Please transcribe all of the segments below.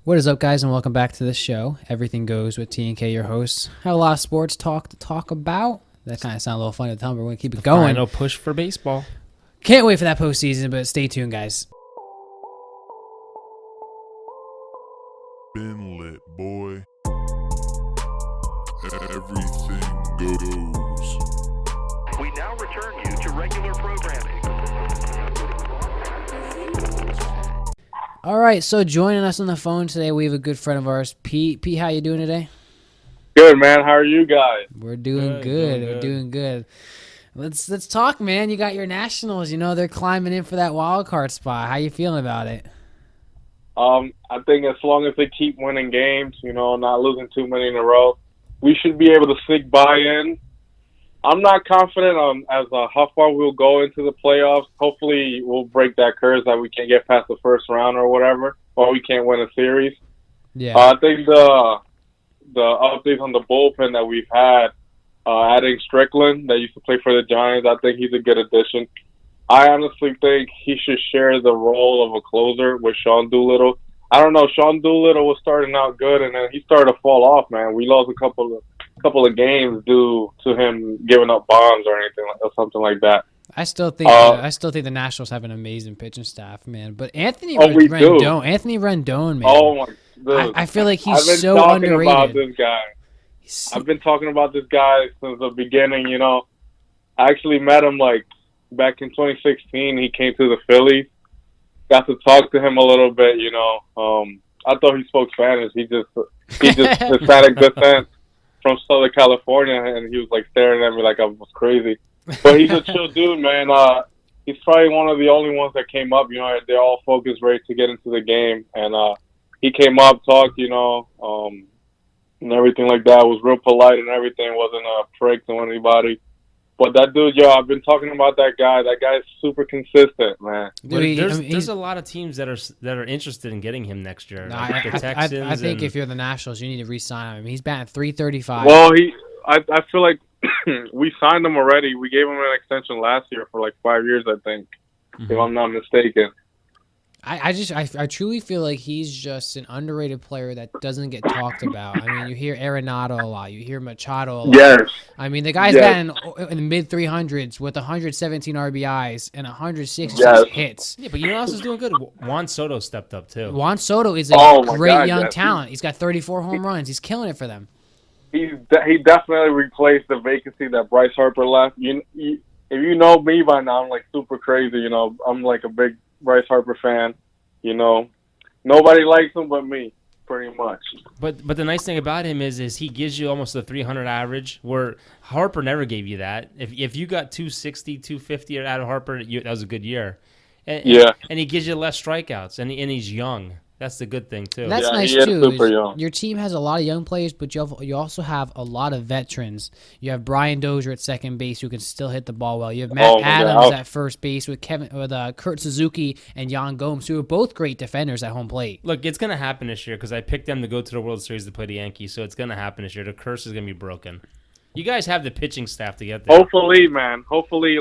What is up, guys, and welcome back to the show. Everything Goes with T and K, your hosts. Have a lot of sports talk to talk about. That kind of sounds a little funny to tell me, but we're going to keep it going. Final push for baseball. Can't wait for that postseason, but stay tuned, guys. Been lit, boy. Everything goes. We now return you to regular programming. All right, so joining us on the phone today, we have a good friend of ours, Pete. Pete, how you doing today? Good, man. How are you guys? We're doing good. We're doing good. Let's talk, man. You got your Nationals. You know they're climbing in for that wild card spot. How you feeling about it? I think as long as they keep winning games, not losing too many in a row, we should be able to sneak by in. I'm not confident on how far we'll go into the playoffs. Hopefully, we'll break that curse that we can't get past the first round or whatever, or we can't win a series. Yeah. I think the updates on the bullpen that we've had, adding Strickland that used to play for the Giants, I think he's a good addition. I honestly think he should share the role of a closer with Sean Doolittle. I don't know. Sean Doolittle was starting out good, and then he started to fall off, man. We lost a couple of games due to him giving up bombs or something like that. I still think the Nationals have an amazing pitching staff, man. But Anthony Rendon, man. Oh my, dude. I feel like he's so underrated. I've been talking about this guy. I've been talking about this guy since the beginning. I actually met him back in 2016. He came to the Phillies. Got to talk to him a little bit. I thought he spoke Spanish. He just Hispanic descent from Southern California, and he was staring at me like I was crazy. But he's a chill dude, man. He's probably one of the only ones that came up. They're all focused, ready to get into the game, and he came up, talked, and everything like that. Was real polite and everything. Wasn't a prick to anybody. But that dude, I've been talking about that guy. That guy's super consistent, man. There's a lot of teams that are interested in getting him next year. The Texans. I think if you're the Nationals, you need to re-sign him. He's batting .335. Well, I feel like we signed him already. We gave him an extension last year for 5 years, I think, if I'm not mistaken. I truly feel like he's just an underrated player that doesn't get talked about. I mean, you hear Arenado a lot. You hear Machado a lot. Yes. I mean, the guy's batting in the mid-300s with 117 RBIs and 166 hits. Yeah, but you know who else is doing good? Juan Soto stepped up, too. Juan Soto is a great young talent. He's got 34 home runs. He's killing it for them. He definitely replaced the vacancy that Bryce Harper left. If you know me by now, I'm super crazy. I'm a big Bryce Harper fan. Nobody likes him but me, pretty much. But the nice thing about him is he gives you almost a 300 average, where Harper never gave you that. If you got 260, 250 out of Harper, that was a good year. And he gives you less strikeouts, and he's young. That's the good thing, too. That's nice, too. Your team has a lot of young players, but you also have a lot of veterans. You have Brian Dozier at second base who can still hit the ball well. You have Matt Adams at first base with Kurt Suzuki and Yan Gomes, who are both great defenders at home plate. Look, it's going to happen this year because I picked them to go to the World Series to play the Yankees, so it's going to happen this year. The curse is going to be broken. You guys have the pitching staff to get there. Hopefully, man. Hopefully,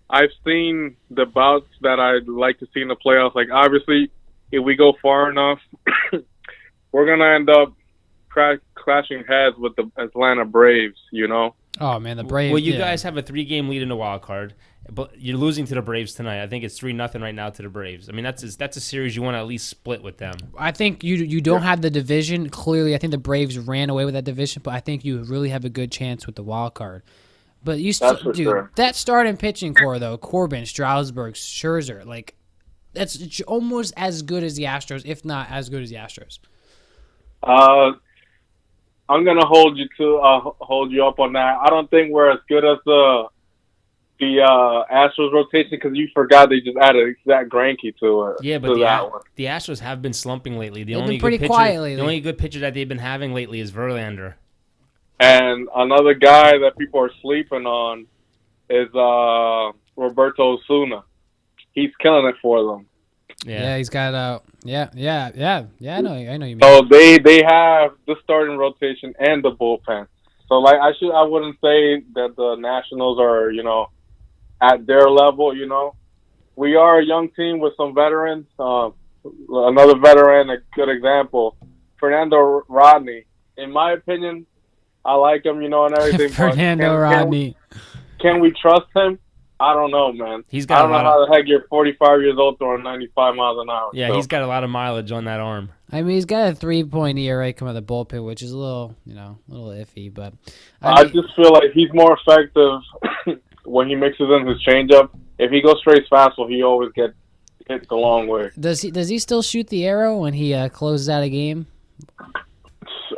I've seen the bouts that I'd like to see in the playoffs. Obviously, if we go far enough, we're going to end up clashing heads with the Atlanta Braves, Oh, man, the Braves. Well, you guys have a 3-game lead in the wild card, but you're losing to the Braves tonight. I think it's 3-0 right now to the Braves. I mean, that's a series you want to at least split with them. I think you don't have the division. Clearly, I think the Braves ran away with that division, but I think you really have a good chance with the wild card. But you still, that starting pitching core, though, Corbin, Strasburg, Scherzer, that's almost as good as the Astros, if not as good as the Astros. I'm gonna hold you up on that. I don't think we're as good as the Astros rotation because you forgot they just added Zach Greinke to it. Yeah, but the Astros have been slumping lately. They've been pretty quiet lately. The only good pitcher that they've been having lately is Verlander. And another guy that people are sleeping on is Roberto Osuna. He's killing it for them. Yeah, he's got I know you mean. So they have the starting rotation and the bullpen. So I wouldn't say that the Nationals are, at their level, We are a young team with some veterans. another veteran, a good example, Fernando Rodney. In my opinion, I like him, and everything. Fernando Rodney. Can we trust him? I don't know, man. I don't know how the heck you're 45 years old throwing 95 miles an hour. Yeah, so. He's got a lot of mileage on that arm. I mean, he's got a 3.0 ERA coming out of the bullpen, which is a little iffy. But I just feel like he's more effective when he mixes in his changeup. If he goes straight fastball, he always gets hit the long way. Does he still shoot the arrow when he closes out a game?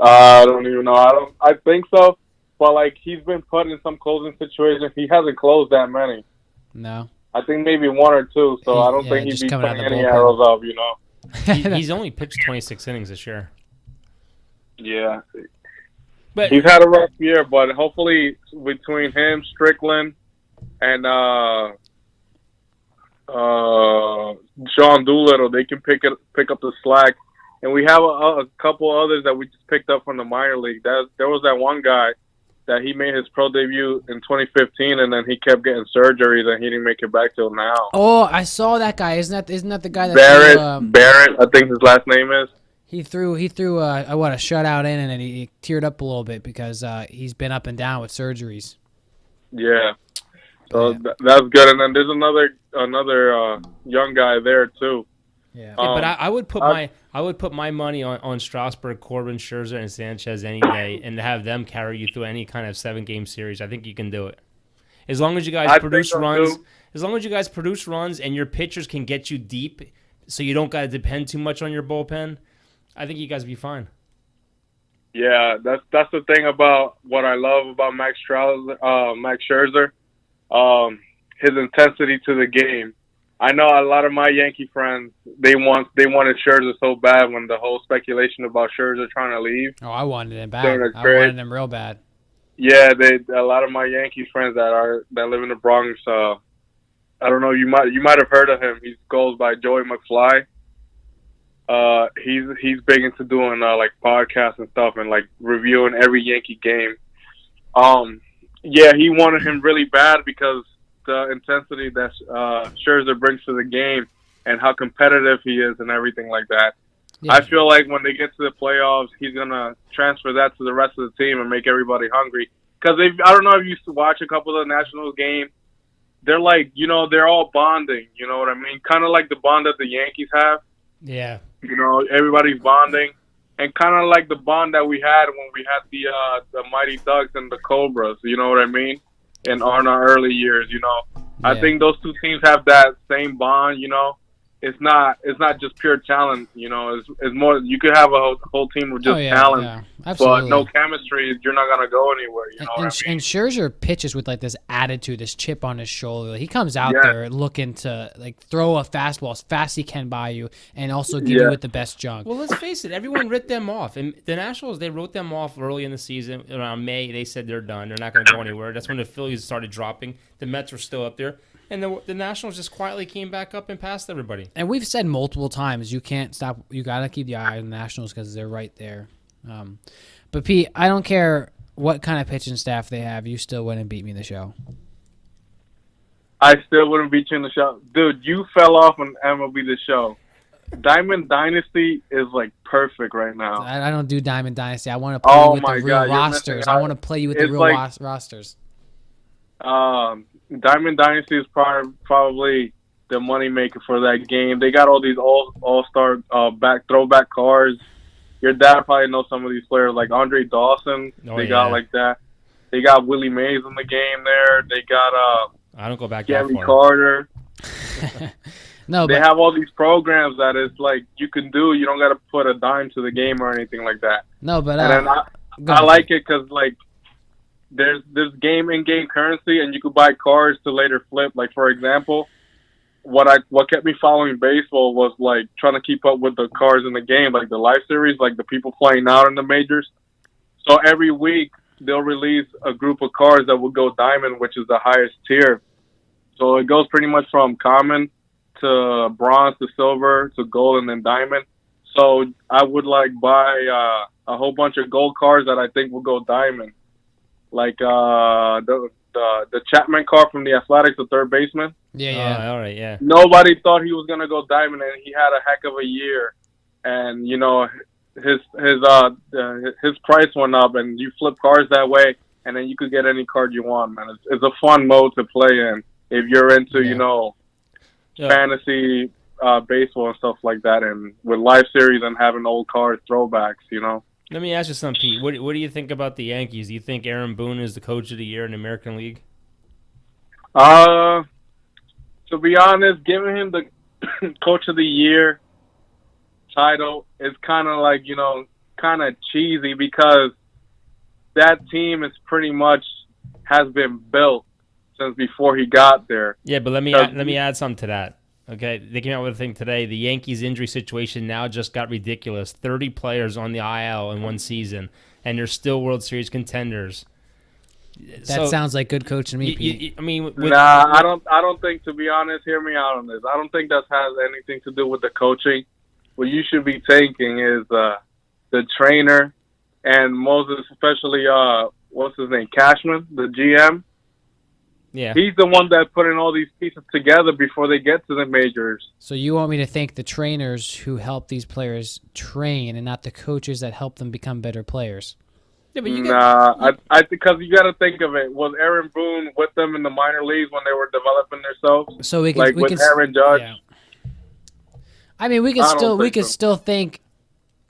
I don't even know. I think so. But, like, he's been put in some closing situations. He hasn't closed that many. No. I think maybe one or two, so I don't think he'd be putting any arrows up, He's only pitched 26 innings this year. Yeah. But he's had a rough year, but hopefully between him, Strickland, and Sean Doolittle, they can pick up the slack. And we have a couple others that we just picked up from the minor league. There was that one guy that he made his pro debut in 2015, and then he kept getting surgeries, and he didn't make it back till now. Oh, I saw that guy. Isn't that the guy that Barrett? I think his last name is. He threw a shutout in, and then he teared up a little bit because he's been up and down with surgeries. Yeah, so that's good. And then there's another young guy there too. Yeah, but I would put my money on Strasburg, Corbin, Scherzer, and Sanchez any day, and to have them carry you through any kind of 7-game series. I think you can do it, as long as you guys produce runs. As long as you guys produce runs and your pitchers can get you deep, so you don't got to depend too much on your bullpen. I think you guys will be fine. Yeah, that's the thing about what I love about Max Scherzer, his intensity to the game. I know a lot of my Yankee friends, they wanted Scherzer so bad when the whole speculation about Scherzer trying to leave. Oh, I wanted him bad. I wanted him real bad. Yeah, a lot of my Yankees friends that live in the Bronx. I don't know. You might have heard of him. He goes by Joey McFly. He's big into doing like podcasts and stuff and like reviewing every Yankee game. Yeah, he wanted him really bad because the intensity that Scherzer brings to the game and how competitive he is and everything like that. Yeah. I feel like when they get to the playoffs, he's going to transfer that to the rest of the team and make everybody hungry. Because I don't know if you used to watch a couple of the Nationals games. They're like, they're all bonding. You know what I mean? Kind of like the bond that the Yankees have. Yeah. Everybody's bonding. And kind of like the bond that we had when we had the Mighty Ducks and the Cobras. You know what I mean? In our early years, Yeah. I think those two teams have that same bond, It's not just pure talent, It's more. You could have a whole team with just talent, but no chemistry. You're not gonna go anywhere. And Scherzer pitches with like this attitude, this chip on his shoulder. He comes out there looking to like throw a fastball as fast as he can by you, and also give you with the best junk. Well, let's face it. Everyone wrote them off, and the Nationals they wrote them off early in the season. Around May, they said they're done. They're not going to go anywhere. That's when the Phillies started dropping. The Mets were still up there. And the Nationals just quietly came back up and passed everybody. And we've said multiple times, you can't stop. You got to keep your eye on the Nationals because they're right there. But, Pete, I don't care what kind of pitching staff they have. You still wouldn't beat me in the show. I still wouldn't beat you in the show. Dude, you fell off on MLB The Show. Diamond Dynasty is, like, perfect right now. I don't do Diamond Dynasty. I want to play with the real rosters. I want to play you with the real rosters. Diamond Dynasty is probably the moneymaker for that game. They got all these all-star throwback cards. Your dad probably knows some of these players, like Andre Dawson. Got like that. They got Willie Mays in the game there. They got I don't go back Gary Carter. They have all these programs that it's like you can do. You don't got to put a dime to the game or anything like that. No, but and then I like it because like. There's in-game currency, and you could buy cards to later flip. Like, for example, what kept me following baseball was, like, trying to keep up with the cards in the game, like the live series, like the people playing out in the majors. So every week, they'll release a group of cards that will go diamond, which is the highest tier. So it goes pretty much from common to bronze to silver to gold and then diamond. So I would, like, buy a whole bunch of gold cards that I think will go diamond. Like the Chapman card from the Athletics, the third baseman. Yeah. All right, yeah. Nobody thought he was gonna go diamond, and he had a heck of a year. And his price went up, and you flip cards that way, and then you could get any card you want, man. It's a fun mode to play in if you're into fantasy baseball and stuff like that, and with live series and having old cards, throwbacks. Let me ask you something, Pete. What do you think about the Yankees? Do you think Aaron Boone is the coach of the year in the American League? To be honest, giving him the coach of the year title is kind of like, kind of cheesy, because that team is pretty much has been built since before he got there. Yeah, but let me add something to that. Okay, they came out with a thing today. The Yankees' injury situation now just got ridiculous. 30 players on the IL in one season, and they're still World Series contenders. That sounds like good coaching to me, Pete. I don't think, to be honest, hear me out on this. I don't think that has anything to do with the coaching. What you should be thinking is the trainer, and most especially, what's his name, Cashman, the GM. Yeah, he's the one that put in all these pieces together before they get to the majors. So you want me to thank the trainers who help these players train, and not the coaches that help them become better players? Yeah, but because you got to think of it. Was Aaron Boone with them in the minor leagues when they were developing themselves? So we can Aaron Judge. Yeah. I mean, we could still thank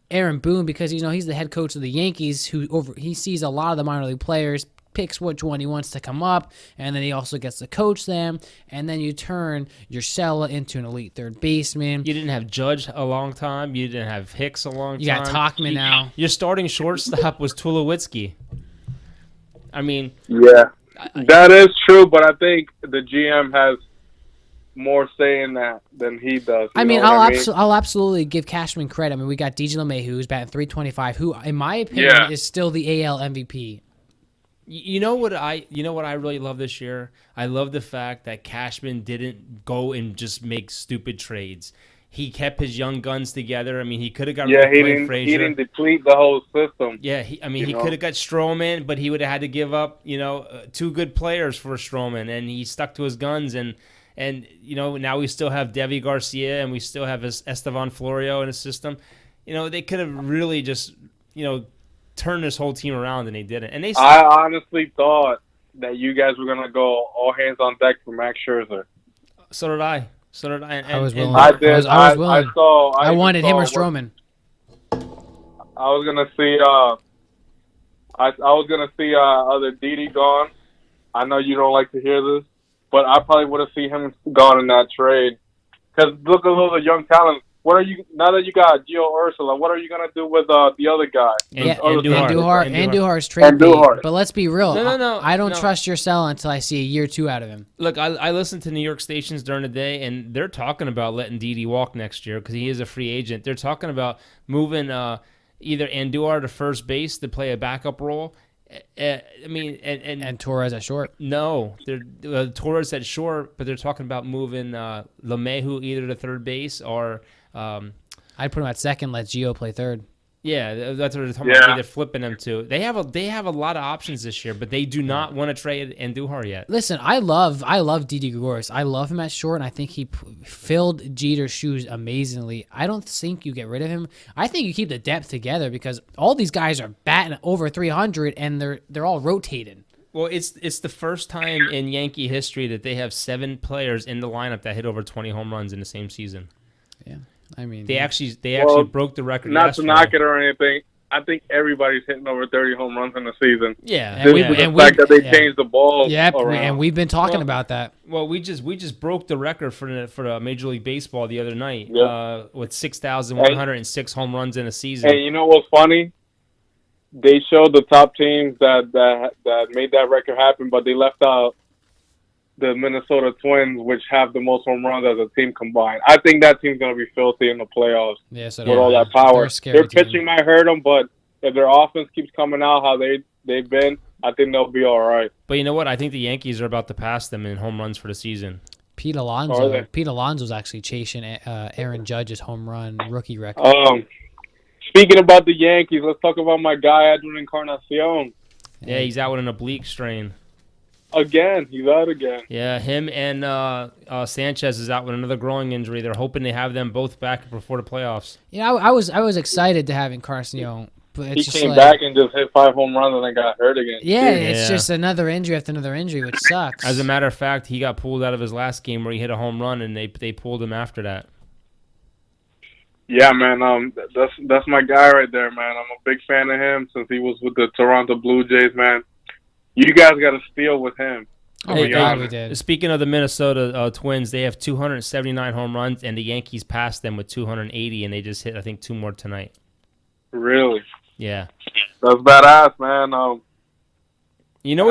Aaron Boone, because he's the head coach of the Yankees. He sees a lot of the minor league players, picks which one he wants to come up, and then he also gets to coach them. And then you turn Urshela into an elite third baseman. You didn't have Judge a long time. You didn't have Hicks a long time. You got Tauchman now. Your starting shortstop was Tulowitzki. I mean, yeah, that is true, but I think the GM has more say in that than he does. I'll absolutely give Cashman credit. I mean, we got DJ LeMay, who's batting .325, who, in my opinion, is still the AL MVP. You know what I really love this year? I love the fact that Cashman didn't go and just make stupid trades. He kept his young guns together. I mean, he could have got rid of Clay Frazier. He didn't deplete the whole system. Yeah, he could have got Stroman, but he would have had to give up, two good players for Stroman, and he stuck to his guns. And now we still have Devi Garcia, and we still have Estevan Florio in his system. They could have really just, turn this whole team around, and they didn't. And I honestly thought that you guys were gonna go all hands on deck for Max Scherzer. So did I. And I was willing. I did. I was willing. I wanted him or Stroman. I was gonna see. I was gonna see other Didi gone. I know you don't like to hear this, but I probably would have seen him gone in that trade. Because look at all the young talent. What are you, now that you got Gio Urshela, what are you going to do with the other guy? Andujar's trade bait. But let's be real. No. I don't trust Urshela until I see a year or two out of him. Look, I listen to New York stations during the day, and they're talking about letting Didi walk next year because he is a free agent. They're talking about moving either Andujar to first base to play a backup role. And Torres at short. No, they're Torres at short, but they're talking about moving LeMahieu either to third base or. I'd put him at second. Let Gio play third. Yeah, that's what they're talking about. Either flipping them to. They have a lot of options this year, but they do not want to trade Andujar yet. Listen, I love Didi Gregorius. I love him at short, and I think he filled Jeter's shoes amazingly. I don't think you get rid of him. I think you keep the depth together because all these guys are batting over 300, and they're all rotating. Well, it's the first time in Yankee history that they have 7 players in the lineup that hit over 20 home runs in the same season. Yeah. I mean, they actually broke the record. Not to knock it or anything, I think everybody's hitting over 30 home runs in the season. Yeah, the fact that they changed the ball. Yeah, and we've been talking about that. Well, we just broke the record for the Major League Baseball the other night with 6,106 home runs in a season. And you know what's funny? They showed the top teams that made that record happen, but they left out the Minnesota Twins, which have the most home runs as a team combined. I think that team's going to be filthy in the playoffs with all that power. Their pitching might hurt them, but if their offense keeps coming out how they've been, I think they'll be all right. But you know what? I think the Yankees are about to pass them in home runs for the season. Pete Alonso's actually chasing Aaron Judge's home run rookie record. Speaking about the Yankees, let's talk about my guy, Edwin Encarnacion. Yeah, he's out with an oblique strain. Again, he's out again. Yeah, him and Sanchez is out with another growing injury. They're hoping they have them both back before the playoffs. Yeah, I was excited to having Carson, but it's He just came back and just hit 5 home runs and then got hurt again. Yeah, it's just another injury after another injury, which sucks. As a matter of fact, he got pulled out of his last game where he hit a home run, and they pulled him after that. Yeah, man. That's my guy right there, man. I'm a big fan of him since he was with the Toronto Blue Jays, man. You guys got to steal with him. Oh my God, we did. Speaking of the Minnesota Twins, they have 279 home runs, and the Yankees passed them with 280, and they just hit, I think, 2 more tonight. Really? Yeah. That's badass, man. You know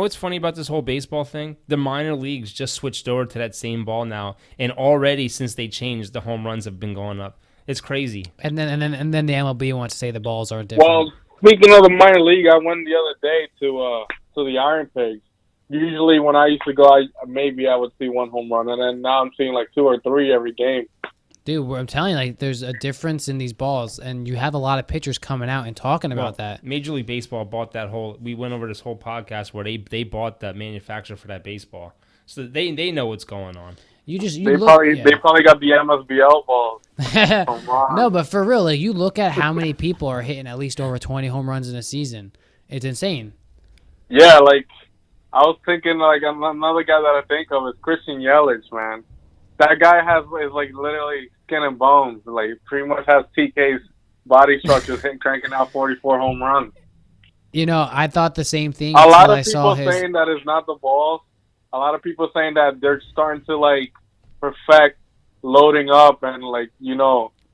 what's funny about this whole baseball thing? The minor leagues just switched over to that same ball now, and already since they changed, the home runs have been going up. It's crazy. And then the MLB wants to say the balls are different. Well, speaking of the minor league, I went the other day to the Iron Pigs. Usually when I used to go, maybe I would see 1 home run, and then now I'm seeing like 2 or 3 every game. Dude, I'm telling you, like, there's a difference in these balls, and you have a lot of pitchers coming out and talking about that. Major League Baseball bought that whole. We went over this whole podcast where they bought that manufacturer for that baseball, so they know what's going on. They probably got the MSBL balls. No, but for real, like, you look at how many people are hitting at least over 20 home runs in a season. It's insane. Yeah, like I was thinking, like another guy that I think of is Christian Yelich, man. That guy is like literally skin and bones. Like pretty much has TK's body structure, cranking out 44 home runs. I thought the same thing. A lot of people saying that it's not the balls. A lot of people saying that they're starting to like perfect loading up and like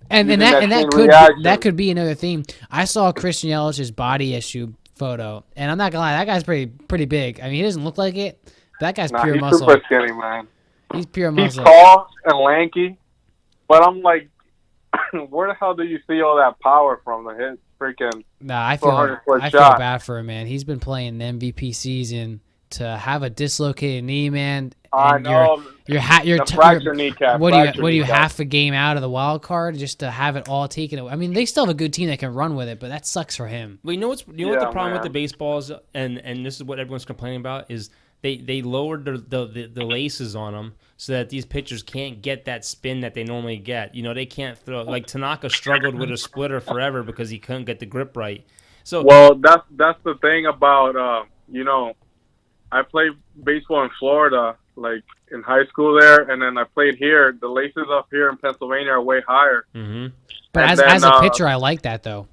and that could be another theme. I saw Christian Yelich's body issue photo, and I'm not gonna lie, that guy's pretty big. I mean, he doesn't look like it, but that guy's pure muscle. He's super skinny, man. He's pure muscle. He's tall and lanky, but I'm like, where the hell do you see all that power from to hit freaking? Nah, I feel bad for him, man. He's been playing the MVP season to have a dislocated knee, man. I know. Your fractured kneecap. What do you half a game out of the wild card just to have it all taken away? I mean, they still have a good team that can run with it, but that sucks for him. Well, what the problem with the baseballs, and this is what everyone's complaining about, is they lowered the laces on them so that these pitchers can't get that spin that they normally get. They can't throw. Like Tanaka struggled with a splitter forever because he couldn't get the grip right. So that's the thing about I played baseball in Florida, like in high school there, and then I played here. The laces up here in Pennsylvania are way higher. Mm-hmm. But as a pitcher, I like that though.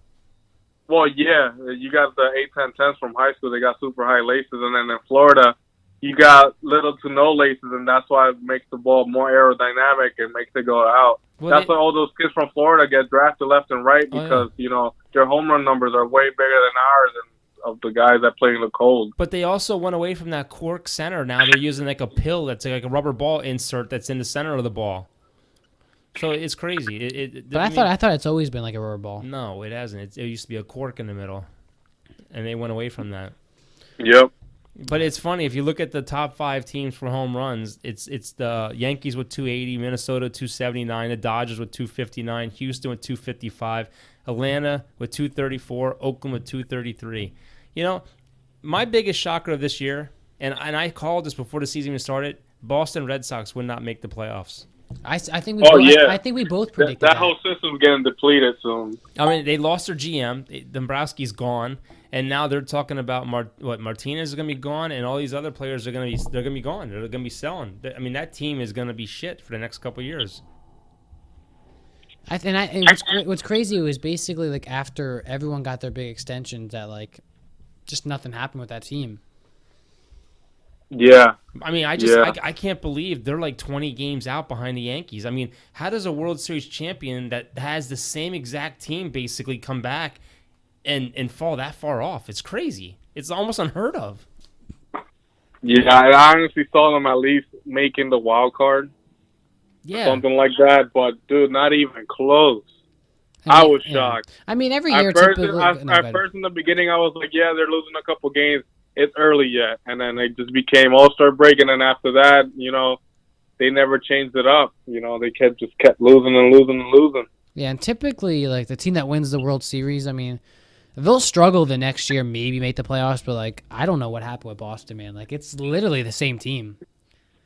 Well, yeah, you got the 8-10-10s from high school. They got super high laces, and then in Florida, you got little to no laces, and that's why it makes the ball more aerodynamic and makes it go out. That's why all those kids from Florida get drafted left and right because their home run numbers are way bigger than ours and of the guys that play in the cold. But they also went away from that cork center. Now they're using like a pill that's like a rubber ball insert that's in the center of the ball. So it's crazy. I thought it's always been like a rubber ball. No, it hasn't. It used to be a cork in the middle, and they went away from that. Yep. But it's funny if you look at the top 5 teams for home runs. It's the Yankees with 280, Minnesota 279, the Dodgers with 259, Houston with 255, Atlanta with 234, Oakland with 233. My biggest shocker of this year, and I called this before the season even started, Boston Red Sox would not make the playoffs. I think we both predicted that whole system's getting depleted soon. I mean, they lost their GM. Dombrowski's gone, and now they're talking about Martinez is going to be gone, and all these other players are going to be gone. They're going to be selling. I mean, that team is going to be shit for the next couple of years. What's crazy was basically like after everyone got their big extensions that like just nothing happened with that team. Yeah. I mean, I can't believe they're like 20 games out behind the Yankees. I mean, how does a World Series champion that has the same exact team basically come back and fall that far off? It's crazy. It's almost unheard of. Yeah, I honestly saw them at least making the wild card. Yeah. Something like that, but dude, not even close. I was shocked. I mean, every year at first in the beginning, I was like, yeah, they're losing a couple games. It's early yet. And then they just became All-Star break, and then after that, they never changed it up. They kept losing and losing and losing. Yeah, and typically, like, the team that wins the World Series, I mean, They'll struggle the next year, maybe make the playoffs, but like I don't know what happened with Boston, man. Like it's literally the same team.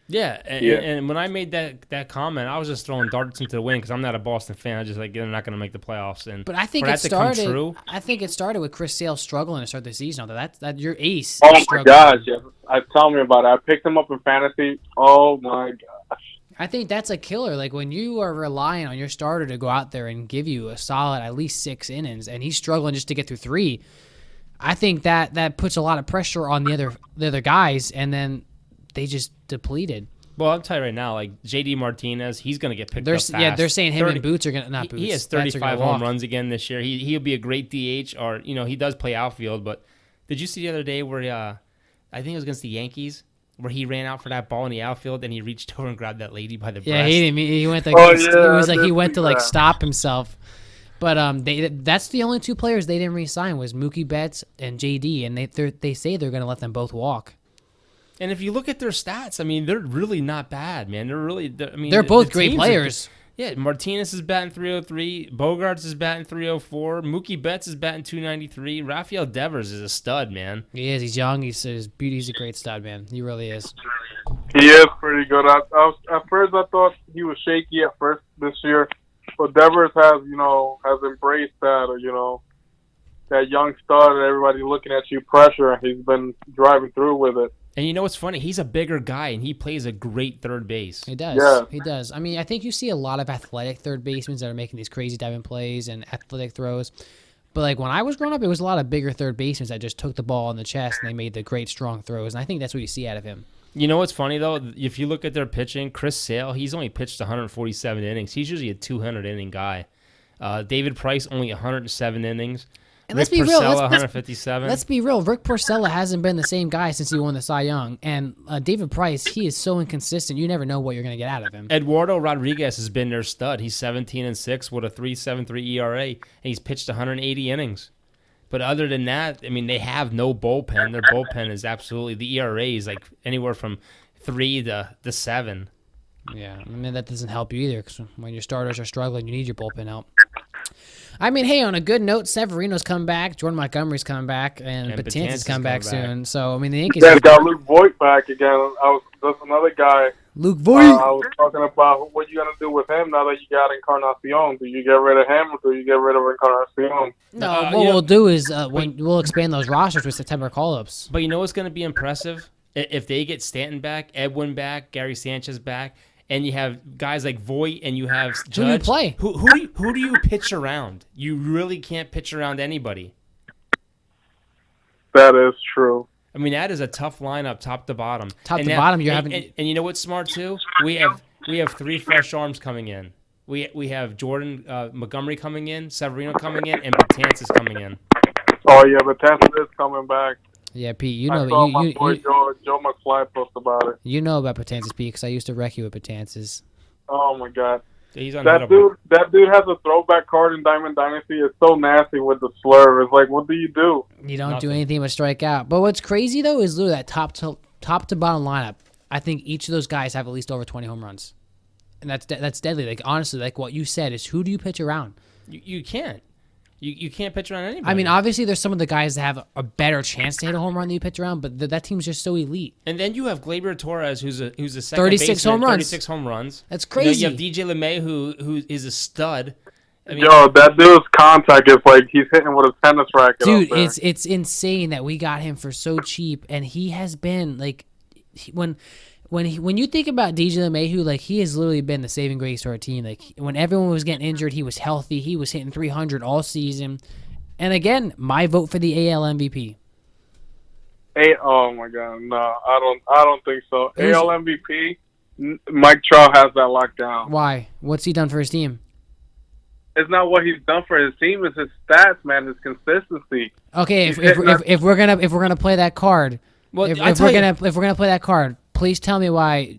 Yeah, and when I made that comment, I was just throwing darts into the wind because I'm not a Boston fan. I just like they're not going to make the playoffs. And but I think it started. I think it started with Chris Sale struggling to start the season. That's your ace. Oh my gosh! Yeah. Tell me about it. I picked him up in fantasy. Oh my gosh! I think that's a killer. Like when you are relying on your starter to go out there and give you a solid at least 6 innings, and he's struggling just to get through 3. I think that puts a lot of pressure on the other guys, and then they just depleted. Well, I'll tell you right now, like JD Martinez, he's going to get picked up fast. Yeah, they're saying him and Boots are going to not Boots. He has 35 home runs again this year. He'll be a great DH, or he does play outfield. But did you see the other day where I think it was against the Yankees, where he ran out for that ball in the outfield and he reached over and grabbed that lady by the breast? Yeah, he went like he went to like stop himself. But that's the only 2 players they didn't re-sign was Mookie Betts and JD, and they say they're going to let them both walk. And if you look at their stats, I mean, they're really not bad, man. They're both great players. Yeah, Martinez is batting 303, Bogarts is batting 304, Mookie Betts is batting 293, Rafael Devers is a stud, man. He is. He's young. He's a great stud, man. He really is. He is pretty good. At first, I thought he was shaky at first this year, but Devers has embraced that, that young stud and everybody looking at you pressure, and he's been driving through with it. And you know what's funny? He's a bigger guy, and he plays a great third base. He does. Yeah. He does. I mean, I think you see a lot of athletic third basemen that are making these crazy diving plays and athletic throws. But like when I was growing up, it was a lot of bigger third basemen that just took the ball in the chest and they made the great strong throws. And I think that's what you see out of him. You know what's funny, though? If you look at their pitching, Chris Sale, he's only pitched 147 innings. He's usually a 200-inning guy. David Price, only 107 innings. And let's be real. 157. Let's be real. Rick Porcello hasn't been the same guy since he won the Cy Young. And David Price, he is so inconsistent. You never know what you're going to get out of him. Eduardo Rodriguez has been their stud. He's 17-6 with a 3.73 ERA, and he's pitched 180 innings. But other than that, I mean, they have no bullpen. Their bullpen is absolutely, the ERA is like anywhere from 3 to 7. Yeah, I mean, that doesn't help you either because when your starters are struggling, you need your bullpen help. I mean, hey, on a good note, Severino's come back, Jordan Montgomery's come back, and Betances come back soon. So, I mean, the Yankees... Yeah, got Luke Voigt back again. That's another guy. Luke Voigt! I was talking about what you going to do with him now that you got Encarnacion. Do you get rid of him or do you get rid of Encarnacion? No, what we'll do is we'll expand those rosters with September call-ups. But you know what's going to be impressive? If they get Stanton back, Edwin back, Gary Sanchez back, and you have guys like Voigt and you have Judge. Who do you play? Who do you pitch around? You really can't pitch around anybody. That is true. I mean, that is a tough lineup, top to bottom. Bottom, you're having. And you know what's smart too? We have 3 fresh arms coming in. We have Jordan Montgomery coming in, Severino coming in, and Betances coming in. Oh yeah, Betances is coming back. Yeah, Pete, you know. Joe McFly post about it. You know about Betances, Pete, because I used to wreck you with Betances. Oh my God, he's that dude has a throwback card in Diamond Dynasty. It's so nasty with the slur. It's like, what do? You don't do anything but strike out. But what's crazy though is look at that top to bottom lineup. I think each of those guys have at least over 20 home runs, and that's deadly. Like honestly, like what you said is, who do you pitch around? You can't. You can't pitch around anybody. I mean, obviously, there's some of the guys that have a better chance to hit a home run than you pitch around, but that team's just so elite. And then you have Gleyber Torres, who's a second 36 baseman, home runs. 36 home runs. That's crazy. You have DJ LeMay, who is a stud. I mean, that dude's contact is like he's hitting with a tennis racket. Dude, it's insane that we got him for so cheap, and he has been like when you think about DJ LeMahieu, like he has literally been the saving grace to our team. Like when everyone was getting injured, he was healthy. He was hitting 300 all season. And again, my vote for the AL MVP. Oh my God, no, I don't think so. AL MVP, Mike Trout has that locked down. Why? What's he done for his team? It's not what he's done for his team. It's his stats, man. His consistency. Okay, if we're gonna play that card, if we're gonna play that card, please tell me why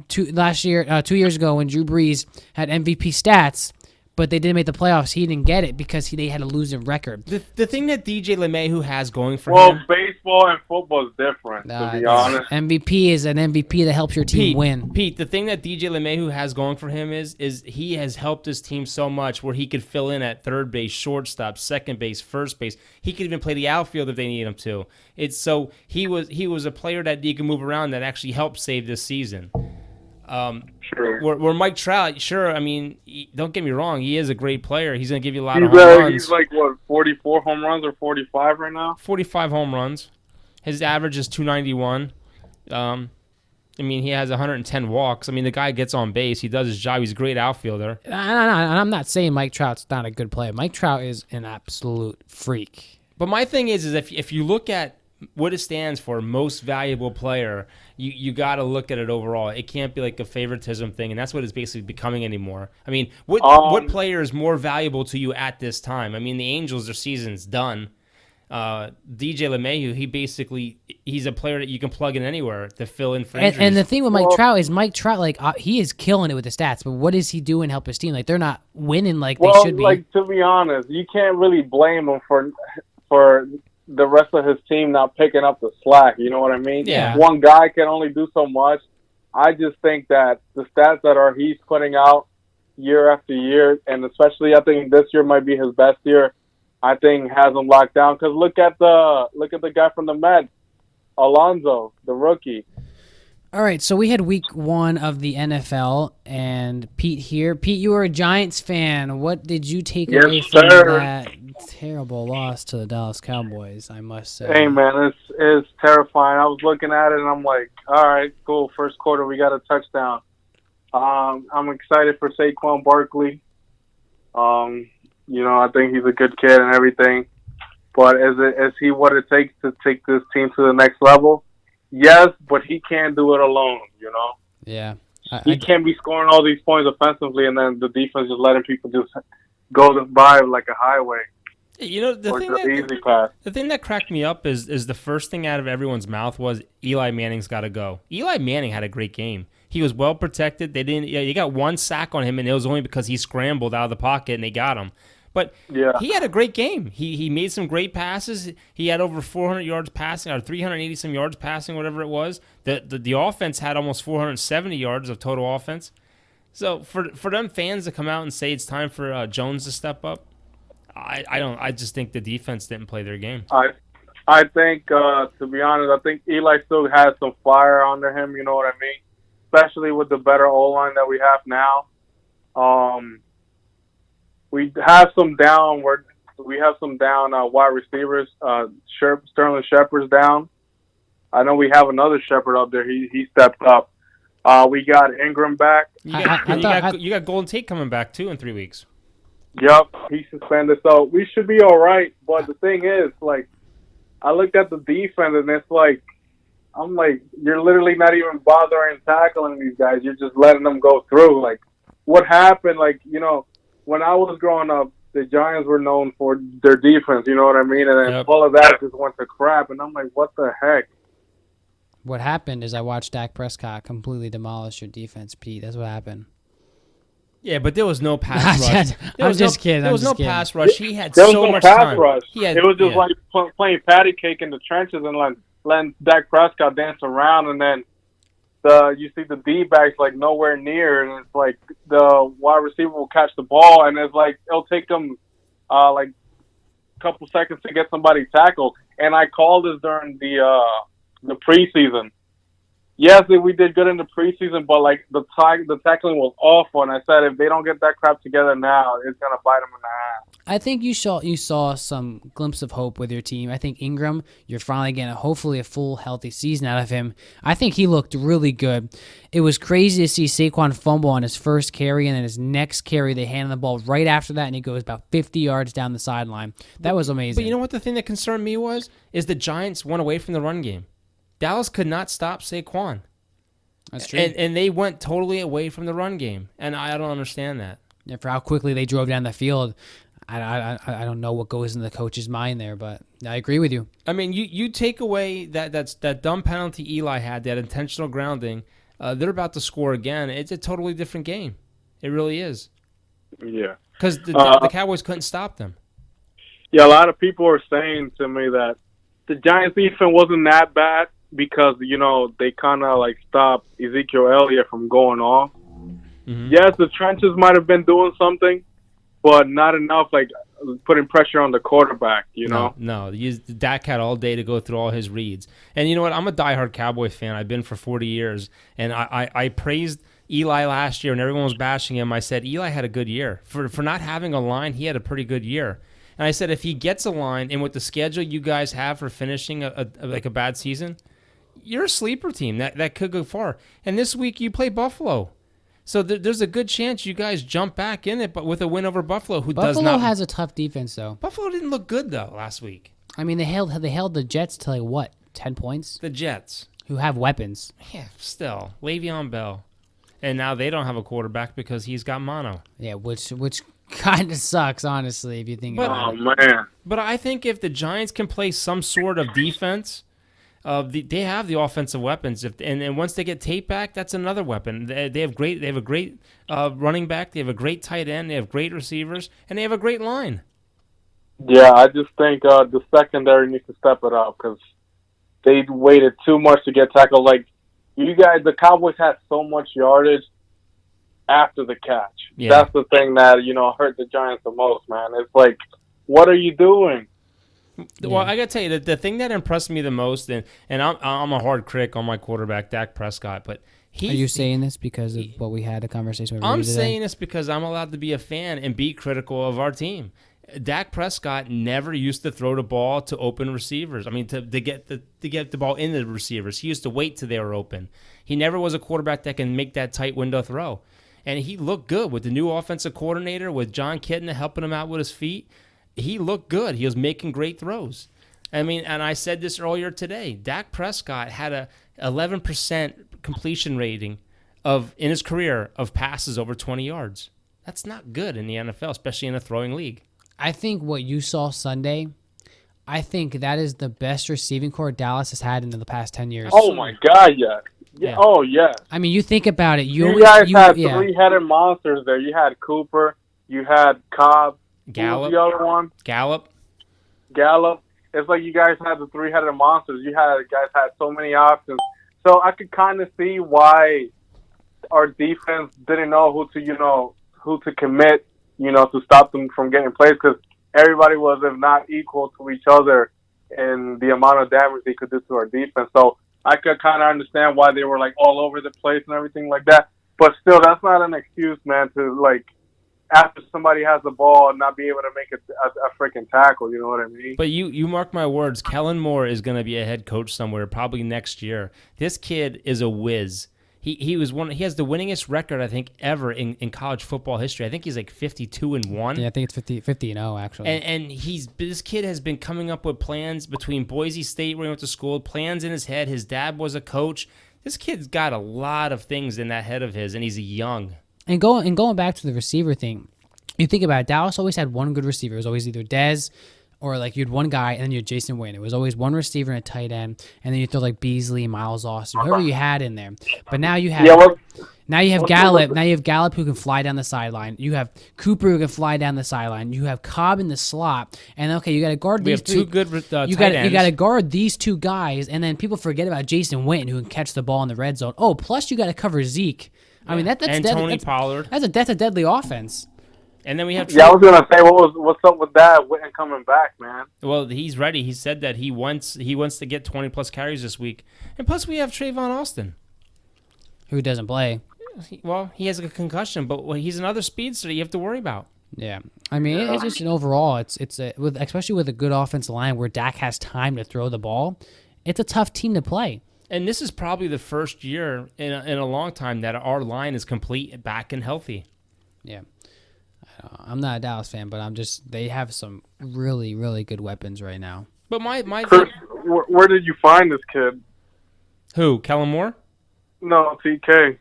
2 years ago when Drew Brees had MVP stats, but they didn't make the playoffs, he didn't get it because they had a losing record. The thing that DJ LeMahieu has going for him... Well, baseball and football is different, to be honest. MVP is an MVP that helps your team win. Pete, the thing that DJ LeMahieu has going for him is he has helped his team so much where he could fill in at third base, shortstop, second base, first base. He could even play the outfield if they need him to. It's so he was a player that you can move around that actually helped save this season. Sure. Where Mike Trout, sure, I mean, don't get me wrong, he is a great player. He's going to give you a lot of home runs. He's like, what, 44 home runs or 45 right now? 45 home runs. His average is 291. I mean, he has 110 walks. I mean, the guy gets on base. He does his job. He's a great outfielder. I'm not saying Mike Trout's not a good player. Mike Trout is an absolute freak. But my thing is if you look at what it stands for, most valuable player, you got to look at it overall. It can't be like a favoritism thing, and that's what it's basically becoming anymore. I mean, what player is more valuable to you at this time? I mean, the Angels, their season's done. DJ LeMahieu, he's a player that you can plug in anywhere to fill in for injuries. And the thing with Mike Trout is he is killing it with the stats, but what is he doing to help his team? Like, they're not winning like they should be. Like, to be honest, you can't really blame him for the rest of his team not picking up the slack. You know what I mean? Yeah. One guy can only do so much. I just think that the stats that he's putting out year after year, and especially I think this year might be his best year, I think has him locked down. Because look at the guy from the Mets, Alonso, the rookie. All right, so we had week 1 of the NFL, and Pete here. Pete, you were a Giants fan. What did you take away from that terrible loss to the Dallas Cowboys, I must say? Hey, man, it's terrifying. I was looking at it, and I'm like, all right, cool. First quarter, we got a touchdown. I'm excited for Saquon Barkley. I think he's a good kid and everything. But is he what it takes to take this team to the next level? Yes, but he can't do it alone, Yeah. He can't be scoring all these points offensively and then the defense just letting people just go by like a highway. The thing that cracked me up is the first thing out of everyone's mouth was Eli Manning's got to go. Eli Manning had a great game. He was well protected. They got one sack on him, and it was only because he scrambled out of the pocket and they got him. But he had a great game. He made some great passes. He had over 400 yards passing, or 380 some yards passing, whatever it was. The offense had almost 470 yards of total offense. So for them fans to come out and say it's time for Jones to step up, I just think the defense didn't play their game. I think to be honest, I think Eli still has some fire under him. You know what I mean? Especially with the better O-line that we have now. We have some down wide receivers. Sterling Shepard's down. I know we have another Shepard up there. He stepped up. We got Ingram back. You got Golden Tate coming back too in 3 weeks. Yep, he's suspended. So we should be all right. But the thing is, like, I looked at the defense and it's like, I'm like, you're literally not even bothering tackling these guys. You're just letting them go through. Like, what happened? Like, when I was growing up, the Giants were known for their defense, you know what I mean? And then all of that just went to crap, and I'm like, what the heck? What happened is I watched Dak Prescott completely demolish your defense, Pete. That's what happened. Yeah, but there was no pass rush. I'm just kidding. There was no pass rush. He had so much time. It was just like playing patty cake in the trenches and letting Dak Prescott dance around, and then you see the D-backs like nowhere near, and it's like the wide receiver will catch the ball, and it's like it'll take them like a couple seconds to get somebody tackled. And I called this during the preseason. Yes, we did good in the preseason, but like the tackling was awful, and I said if they don't get that crap together now, it's gonna bite them in the ass. I think you saw some glimpse of hope with your team. I think Ingram, you're finally getting hopefully a full healthy season out of him. I think he looked really good. It was crazy to see Saquon fumble on his first carry, and then his next carry they hand him the ball right after that, and he goes about 50 yards down the sideline. That was amazing. But you know what the thing that concerned me is the Giants went away from the run game. Dallas could not stop Saquon. That's true. And they went totally away from the run game, and I don't understand that. Yeah, for how quickly they drove down the field, I don't know what goes in the coach's mind there, but I agree with you. I mean, you take away that dumb penalty Eli had, that intentional grounding, they're about to score again. It's a totally different game. It really is. Yeah. Because the Cowboys couldn't stop them. Yeah, a lot of people are saying to me that the Giants' defense wasn't that bad because, they kind of, stopped Ezekiel Elliott from going off. Mm-hmm. Yes, the trenches might have been doing something, but not enough, putting pressure on the quarterback, know? No. Dak had all day to go through all his reads. And you know what? I'm a diehard Cowboy fan. I've been for 40 years. And I praised Eli last year, and everyone was bashing him. I said, Eli had a good year. For not having a line, he had a pretty good year. And I said, if he gets a line, and with the schedule you guys have for finishing a bad season, you're a sleeper team. That could go far. And this week you play Buffalo. So there's a good chance you guys jump back in it, but with a win over Buffalo, Buffalo has a tough defense, though. Buffalo didn't look good, though, last week. I mean, they held the Jets to, 10 points? The Jets. Who have weapons. Yeah, still. Le'Veon Bell. And now they don't have a quarterback because he's got mono. Yeah, which kind of sucks, honestly, if you think about it. Oh, man. But I think if the Giants can play some sort of defense, they have the offensive weapons. And once they get Tate back, that's another weapon. They have a great running back. They have a great tight end. They have great receivers, and they have a great line. Yeah, I just think the secondary needs to step it up because they waited too much to get tackled. You guys, the Cowboys had so much yardage after the catch. Yeah. That's the thing that hurt the Giants the most, man. It's what are you doing? Well, I got to tell you, the thing that impressed me the most, and I'm a hard critic on my quarterback, Dak Prescott, but are you saying this because of what we had a conversation with? I'm saying this because I'm allowed to be a fan and be critical of our team. Dak Prescott never used to throw the ball to open receivers. I mean, to get the ball into the receivers. He used to wait till they were open. He never was a quarterback that can make that tight window throw. And he looked good with the new offensive coordinator, with John Kitna helping him out with his feet. He looked good. He was making great throws. I mean, and I said this earlier today. Dak Prescott had a 11% completion rating in his career of passes over 20 yards. That's not good in the NFL, especially in a throwing league. I think what you saw Sunday, I think that is the best receiving core Dallas has had in the past 10 years. Oh, my God, yeah. Yeah. Oh, yeah. I mean, you think about it. You guys had three-headed monsters there. You had Cooper. You had Cobb. Gallup. Who was the other one? Gallup. It's like you guys had the three-headed monsters. You guys had so many options. So I could kind of see why our defense didn't know who to commit, to stop them from getting plays because everybody was, if not equal to each other in the amount of damage they could do to our defense. So I could kind of understand why they were all over the place and everything like that. But still, that's not an excuse, man, to after somebody has the ball and not be able to make a freaking tackle, you know what I mean? But you mark my words, Kellen Moore is going to be a head coach somewhere, probably next year. This kid is a whiz. He has the winningest record, I think, ever in college football history. I think he's 52-1. Yeah, I think it's 50-0 actually. And this kid has been coming up with plans between Boise State, where he went to school, plans in his head. His dad was a coach. This kid's got a lot of things in that head of his, and he's young. And going back to the receiver thing, you think about it, Dallas always had one good receiver. It was always either Dez or you had one guy and then you had Jason Witten. It was always one receiver and a tight end, and then you throw Beasley, Miles Austin, whoever you had in there. But now you have Gallup. Now you have Gallup who can fly down the sideline. You have Cooper who can fly down the sideline. You have Cobb in the slot, and you got to guard these two good tight ends. You got to guard these two guys, and then people forget about Jason Witten who can catch the ball in the red zone. Oh, plus you got to cover Zeke. I mean that's Tony Pollard. That's a deadly offense. And then we have. I was gonna say, what's up with that? Witten coming back, man. Well, he's ready. He said that he wants to get 20+ carries this week, and plus we have Trayvon Austin, who doesn't play. He has a concussion, but he's another speedster you have to worry about. Yeah, I mean it's just an overall. Especially with a good offensive line where Dak has time to throw the ball. It's a tough team to play. And this is probably the first year in a long time that our line is complete, back, and healthy. Yeah. I'm not a Dallas fan, but they have some really, really good weapons right now. But Chris, where did you find this kid? Who, Kellen Moore? No, TK.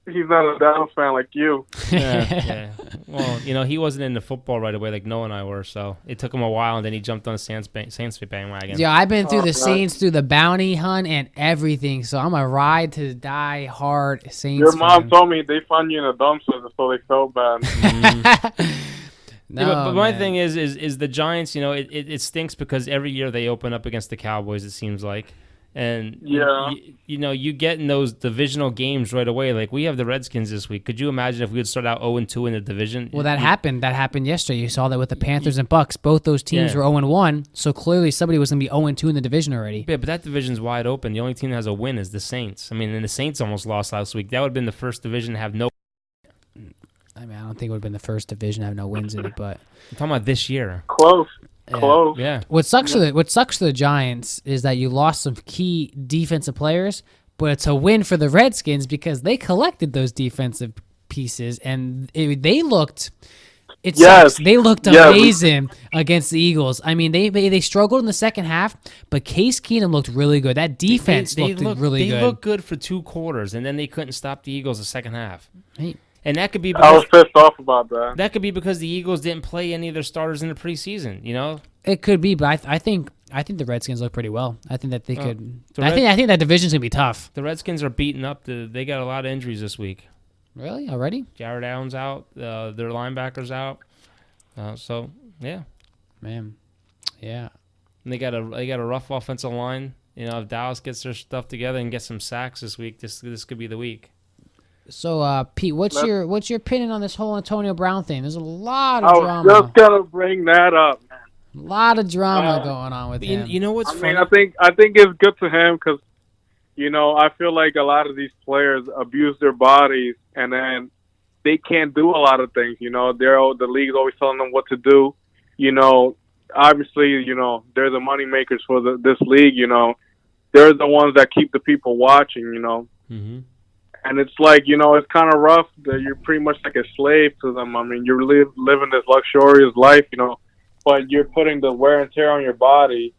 He's not a Dallas fan like you. Yeah. Well, he wasn't into football right away like Noah and I were, so it took him a while, and then he jumped on the Saints bandwagon. Yeah, I've been through the Saints, through the bounty hunt, and everything, so I'm a ride to die hard Saints Your mom told me they found you in a dumpster, so they felt bad. No, but my man. thing is the Giants. It stinks because every year they open up against the Cowboys. It seems like, and you get in those divisional games right away. Like we have the Redskins this week. Could you imagine if we would start out 0-2 in the division? Well, that happened. That happened yesterday. You saw that with the Panthers and Bucks. Both those teams were 0-1. So clearly somebody was going to be 0-2 in the division already. Yeah, but that division's wide open. The only team that has a win is the Saints. I mean, and the Saints almost lost last week. That would have been the first division to have no. I mean, I don't think it would have been the first division to have no wins in it, but I'm talking about this year. Close. Yeah. What sucks for the Giants is that you lost some key defensive players, but it's a win for the Redskins because they collected those defensive pieces and they looked. They looked amazing against the Eagles. I mean, they struggled in the second half, but Case Keenum looked really good. That defense looked really good. They looked good for 2 quarters, and then they couldn't stop the Eagles the second half. Hey. And that could be I was pissed off about that. That could be because the Eagles didn't play any of their starters in the preseason. It could be, but I think the Redskins look pretty well. I think that they could. I think that division's gonna be tough. The Redskins are beaten up. They got a lot of injuries this week. Really? Already? Jared Allen's out. Their linebackers out. So yeah, man, yeah. And they got a rough offensive line. If Dallas gets their stuff together and gets some sacks this week, this could be the week. So, Pete, what's your opinion on this whole Antonio Brown thing? There's a lot of drama. I was just gonna bring that up, man. A lot of drama going on with him. You know what's funny? I think it's good to him because, I feel like a lot of these players abuse their bodies and then they can't do a lot of things. The league's always telling them what to do. Obviously, they're the money makers for this league. They're the ones that keep the people watching. Mm-hmm. And it's like, it's kind of rough that you're pretty much like a slave to them. I mean, you're living this luxurious life, but you're putting the wear and tear on your body.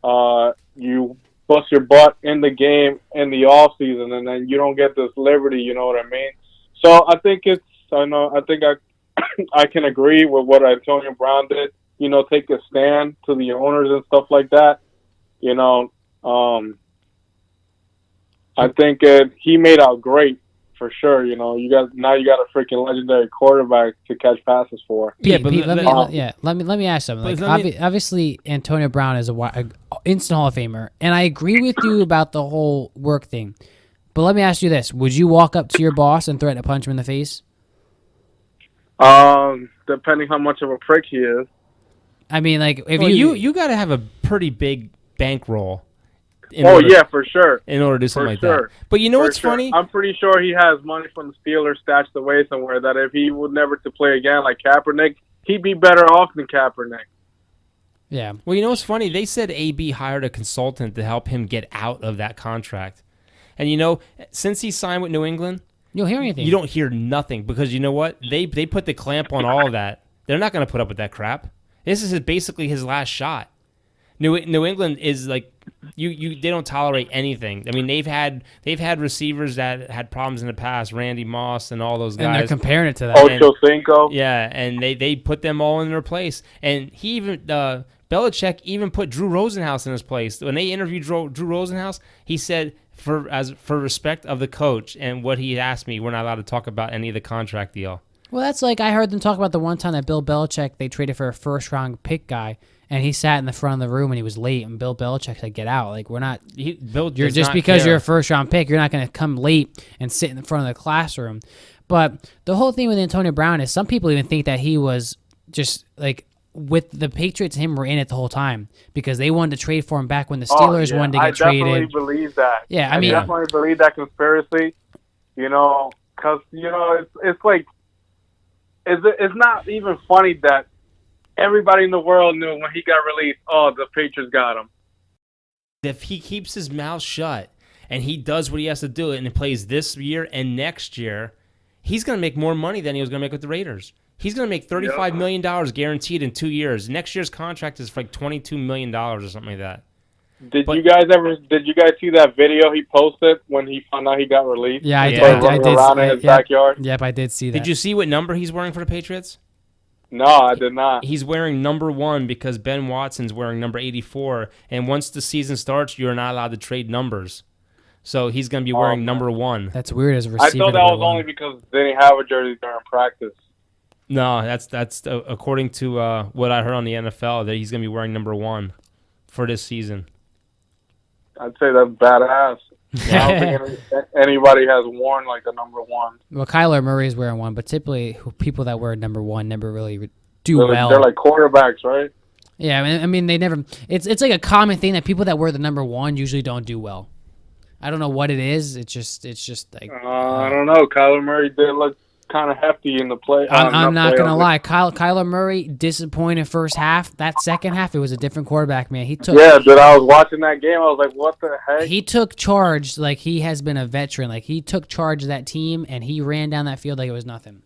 You bust your butt in the game in the off season, and then you don't get this liberty. You know what I mean? So I think I can agree with what Antonio Brown did. Take a stand to the owners and stuff like that. I think he made out great for sure. You got a freaking legendary quarterback to catch passes for. Pete, let me ask something. Obviously, Antonio Brown is a instant Hall of Famer, and I agree with you about the whole work thing. But let me ask you this: would you walk up to your boss and threaten to punch him in the face? Depending how much of a prick he is. I mean, like if you got to have a pretty big bankroll. For sure. In order to do something like that. But you know what's funny? I'm pretty sure he has money from the Steelers stashed away somewhere that if he would never to play again like Kaepernick, he'd be better off than Kaepernick. Yeah. Well, you know what's funny? They said AB hired a consultant to help him get out of that contract. And since he signed with New England, you don't hear anything. You don't hear nothing because you know what? They put the clamp on all of that. They're not going to put up with that crap. This is basically his last shot. New England is like they don't tolerate anything. I mean, they've had receivers that had problems in the past, Randy Moss and all those guys. And they're comparing it to that. Ocho Cinco. Yeah, and they put them all in their place. And he even Belichick even put Drew Rosenhaus in his place. When they interviewed Drew Rosenhaus, he said for respect of the coach and what he asked me, we're not allowed to talk about any of the contract deal. Well, that's like I heard them talk about the one time that Bill Belichick, they traded for a first-round pick guy, and he sat in the front of the room and he was late, and Bill Belichick said, "Get out! Like we're not. Because you're a first-round pick, you're not going to come late and sit in the front of the classroom." But the whole thing with Antonio Brown is some people even think that he was just like with the Patriots and him were in it the whole time because they wanted to trade for him back when the Steelers wanted to get traded. I definitely believe that. Yeah, I definitely believe that conspiracy. Because it's like. It's not even funny that everybody in the world knew when he got released, the Patriots got him. If he keeps his mouth shut and he does what he has to do and he plays this year and next year, he's going to make more money than he was going to make with the Raiders. He's going to make $35 million guaranteed in 2 years. Next year's contract is for like $22 million or something like that. Did you guys see that video he posted when he found out he got released? Yeah, I did. Around in his backyard. Yep, I did see that. Did you see what number he's wearing for the Patriots? No, I did not. He's wearing number 1 because Ben Watson's wearing number 84, and once the season starts, you're not allowed to trade numbers. So he's going to be wearing number 1. That's weird as a receiver. I thought that was only because they didn't have a jersey during practice. No, that's according to what I heard on the NFL that he's going to be wearing number 1 for this season. I'd say that's badass. I don't think anybody has worn like the number 1. Well, Kyler Murray is wearing 1, but typically people that wear number 1 never really do well. They're like quarterbacks, right? Yeah, I mean they never. It's like a common thing that people that wear the number 1 usually don't do well. I don't know what it is. It's just like. I don't know. Kyler Murray did look kind of hefty in the play. I'm not gonna lie. Kyler Murray disappointed first half. That second half, it was a different quarterback, man. Yeah, dude. I was watching that game. I was like, what the heck? He took charge like he has been a veteran. Like he took charge of that team and he ran down that field like it was nothing.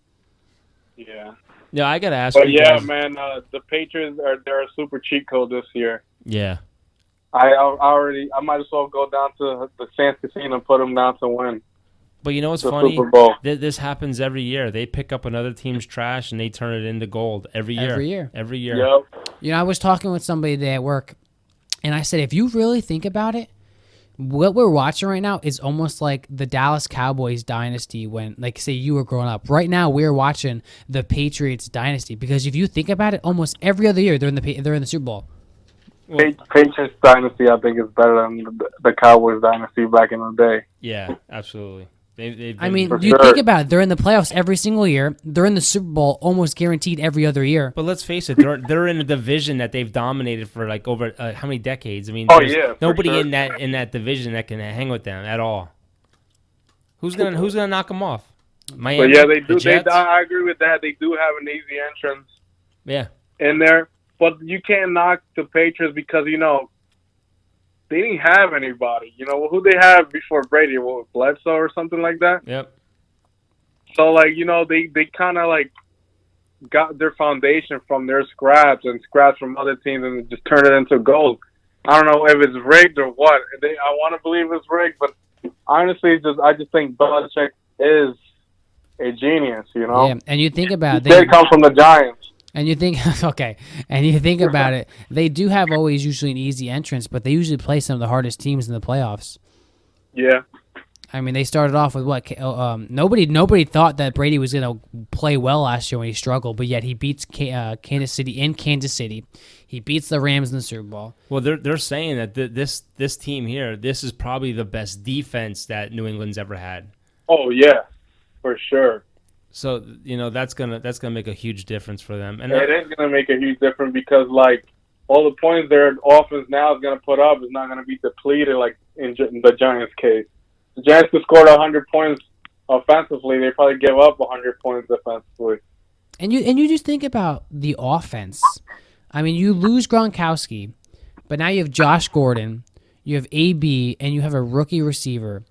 Yeah. Yeah, I gotta ask. But you yeah, guys. man, the Patriots they're a super cheat code this year. Yeah. I might as well go down to the Sands Casino and put them down to win. But you know what's the funny? Super Bowl. This happens every year. They pick up another team's trash and they turn it into gold every year. Every year. Yep. You know, I was talking with somebody today at work, and I said, if you really think about it, what we're watching right now is almost like the Dallas Cowboys dynasty when, like, say you were growing up. Right now, we're watching the Patriots dynasty because if you think about it, almost every other year they're in the Super Bowl. Well, Patriots dynasty, I think, is better than the Cowboys dynasty back in the day. yeah, absolutely. I mean, For you sure. think about it. They're in the playoffs every single year. They're in the Super Bowl almost guaranteed every other year. But let's face it, they're in a division that they've dominated for like over how many decades? I mean, Oh, there's yeah, for nobody sure. in that division that can hang with them at all. Who's gonna knock them off? Miami. But yeah, they do. The Jets? I agree with that. They do have an easy entrance Yeah. in there, but you can't knock the Patriots because they didn't have anybody. Who they had before Brady? What, Bledsoe or something like that? Yep. So, they kind of, got their foundation from their scraps from other teams and just turned it into gold. I don't know if it's rigged or what. I want to believe it's rigged, but honestly, I just think Belichick is a genius, Yeah, and you think about it. He did come from the Giants. And you think, okay, and you think about it, they do have always usually an easy entrance, but they usually play some of the hardest teams in the playoffs. Yeah. I mean, they started off with what? Nobody thought that Brady was going to play well last year when he struggled, but yet he beats Kansas City in Kansas City. He beats the Rams in the Super Bowl. Well, they're saying that this team here, this is probably the best defense that New England's ever had. Oh yeah, for sure. So that's gonna make a huge difference for them. And it is gonna make a huge difference because all the points their offense now is gonna put up is not gonna be depleted like in the Giants' case. The Giants could score 100 points offensively. They probably give up 100 points defensively. And you just think about the offense. I mean, you lose Gronkowski, but now you have Josh Gordon, you have AB, and you have a rookie receiver.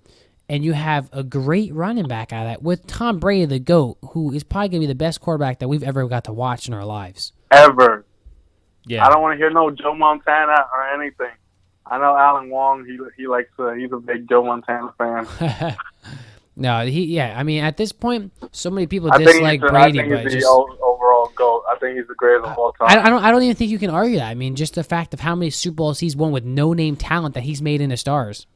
And you have a great running back out of that with Tom Brady, the GOAT, who is probably going to be the best quarterback that we've ever got to watch in our lives. Ever. Yeah. I don't want to hear no Joe Montana or anything. I know Alan Wong, he likes he's a big Joe Montana fan. No, I mean, at this point, so many people I dislike Brady, I think but he's just the overall GOAT. I think he's the greatest of all time. I don't even think you can argue that. I mean, just the fact of how many Super Bowls he's won with no-name talent that he's made into stars.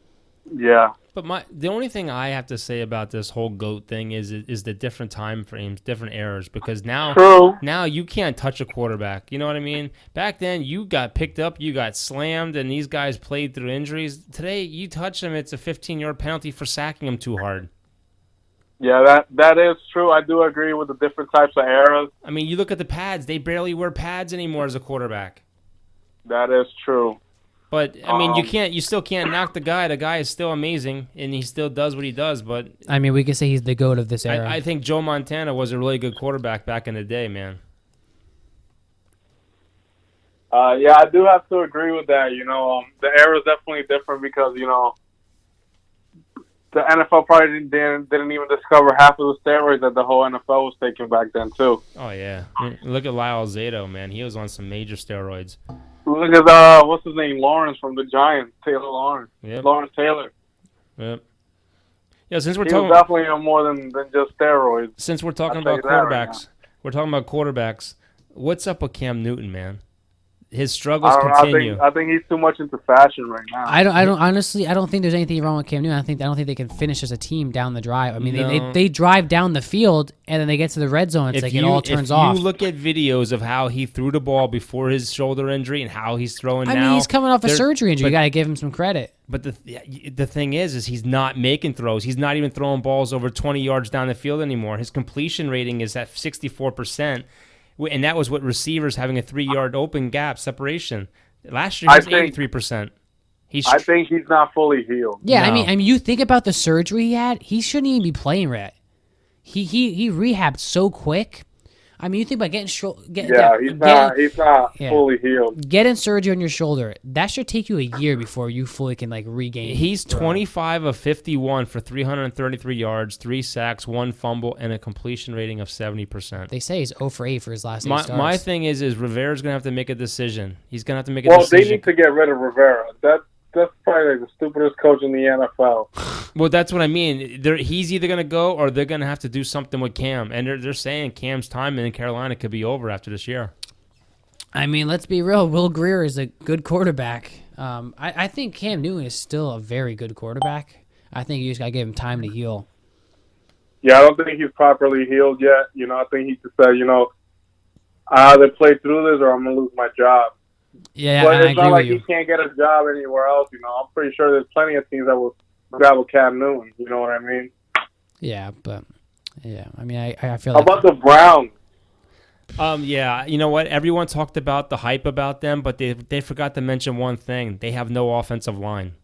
Yeah. But the only thing I have to say about this whole GOAT thing is the different time frames, different eras. Because now you can't touch a quarterback. You know what I mean? Back then, you got picked up, you got slammed, and these guys played through injuries. Today, you touch them, it's a 15-yard penalty for sacking them too hard. Yeah, that is true. I do agree with the different types of eras. I mean, you look at the pads; they barely wear pads anymore as a quarterback. That is true. But I mean, you still can't knock the guy. The guy is still amazing, and he still does what he does. But I mean, we could say he's the GOAT of this era. I think Joe Montana was a really good quarterback back in the day, man. Yeah, I do have to agree with that. The era is definitely different because the NFL probably didn't even discover half of the steroids that the whole NFL was taking back then too. Oh yeah, look at Lyle Zato, man. He was on some major steroids. Look at what's his name, Lawrence from the Giants, Taylor Lawrence. Yep. Lawrence Taylor. Yep. Yeah, since we're He talking was definitely on more than just steroids. Since we're talking I'll about tell you that quarterbacks, right What's up with Cam Newton, man? his struggles continue. I think he's too much into fashion right now. I don't honestly. I don't think there's anything wrong with Cam Newton. I don't think they can finish as a team down the drive. I mean, they drive down the field and then they get to the red zone. It's like it all turns off. If you look at videos of how he threw the ball before his shoulder injury and how he's throwing now, I mean, he's coming off a surgery injury. You got to give him some credit. But the thing is he's not making throws. He's not even throwing balls over 20 yards down the field anymore. His completion rating is at 64%. And that was what receivers having a 3-yard open gap separation. Last year, he was 83%. I think he's not fully healed. Yeah, no. I mean, you think about the surgery he had. He shouldn't even be playing right. He rehabbed so quick. I mean, you think about he's not fully healed. Getting surgery on your shoulder, that should take you a year before you fully can regain. He's 25 of 51 for 333 yards, 3 sacks, 1 fumble, and a completion rating of 70%. They say he's 0 for 8 for his last 8 starts. My thing is Rivera's going to have to make a decision. He's going to have to make a decision. Well, they need to get rid of Rivera. That's probably the stupidest coach in the NFL. Well, that's what I mean. He's either going to go or they're going to have to do something with Cam. And they're saying Cam's time in Carolina could be over after this year. I mean, let's be real. Will Grier is a good quarterback. I think Cam Newton is still a very good quarterback. I think you just got to give him time to heal. Yeah, I don't think he's properly healed yet. I think he just said, I either play through this or I'm going to lose my job. Yeah, but it's not like he can't get a job anywhere else. I'm pretty sure there's plenty of teams that will grab a Cam Newton. You know what I mean? Yeah, but I mean, I feel. How about the Browns? Yeah, you know what? Everyone talked about the hype about them, but they forgot to mention one thing: they have no offensive line.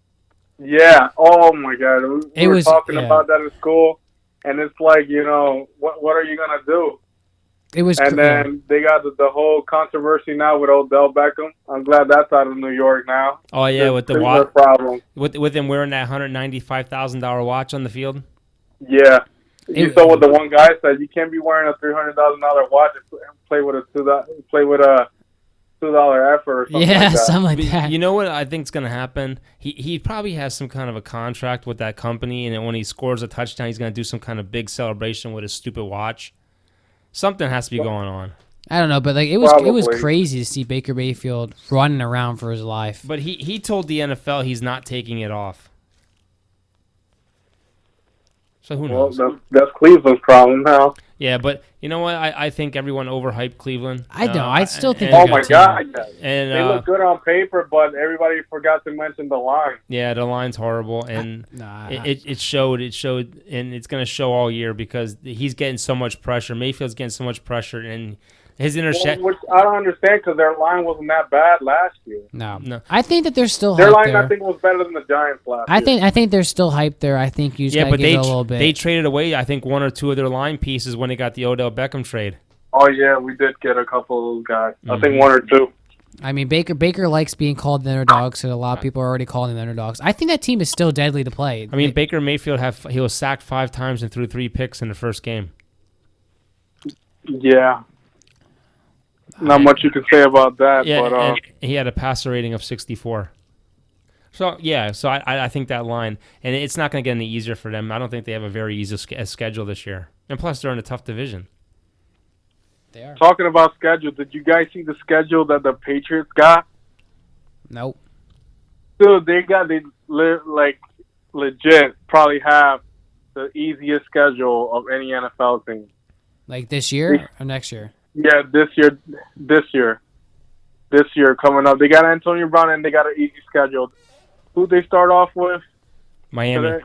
Yeah. Oh my God. We were talking about that in school, and it's like, what are you gonna do? And then they got the whole controversy now with Odell Beckham. I'm glad that's out of New York now. Oh yeah, with the watch problem. With him wearing that $195,000 watch on the field. Yeah, you saw what the one guy said. You can't be wearing a $300,000 watch and play with a $2 effort or something like that. Something like that. You know what I think is going to happen? He probably has some kind of a contract with that company, and when he scores a touchdown, he's going to do some kind of big celebration with his stupid watch. Something has to be going on. I don't know, but it was crazy to see Baker Mayfield running around for his life. But he told the NFL he's not taking it off. So who knows? Well, that's Cleveland's problem now. Yeah, but you know what? I think everyone overhyped Cleveland. I don't. I still think. Oh my God! And they look good on paper, but everybody forgot to mention the line. Yeah, the line's horrible, and it showed. It showed, and it's going to show all year because he's getting so much pressure. Mayfield's getting so much pressure, and his interception. Which I don't understand because their line wasn't that bad last year. No. I think that there's still their hype line. there. I think was better than the Giants last year. I think there's still hype there. I think you just gotta give it a little bit. They traded away, I think, 1 or 2 of their line pieces when they got the Odell Beckham trade. Oh yeah, we did get a couple of those guys. I think 1 or 2. I mean, Baker likes being called the underdog, so a lot of people are already calling them the underdogs. I think that team is still deadly to play. I mean, Baker Mayfield he was sacked 5 times and threw 3 picks in the first game. Yeah. Not much you can say about that. Yeah, but and he had a passer rating of 64. So, yeah, I think that line, and it's not going to get any easier for them. I don't think they have a very easy schedule this year. And plus, they're in a tough division. They are. Talking about schedule, did you guys see the schedule that the Patriots got? Nope. Dude, they legit probably have the easiest schedule of any NFL team. Like this year or next year? Yeah, this year coming up. They got Antonio Brown and they got an easy schedule. Who they start off with? Miami. They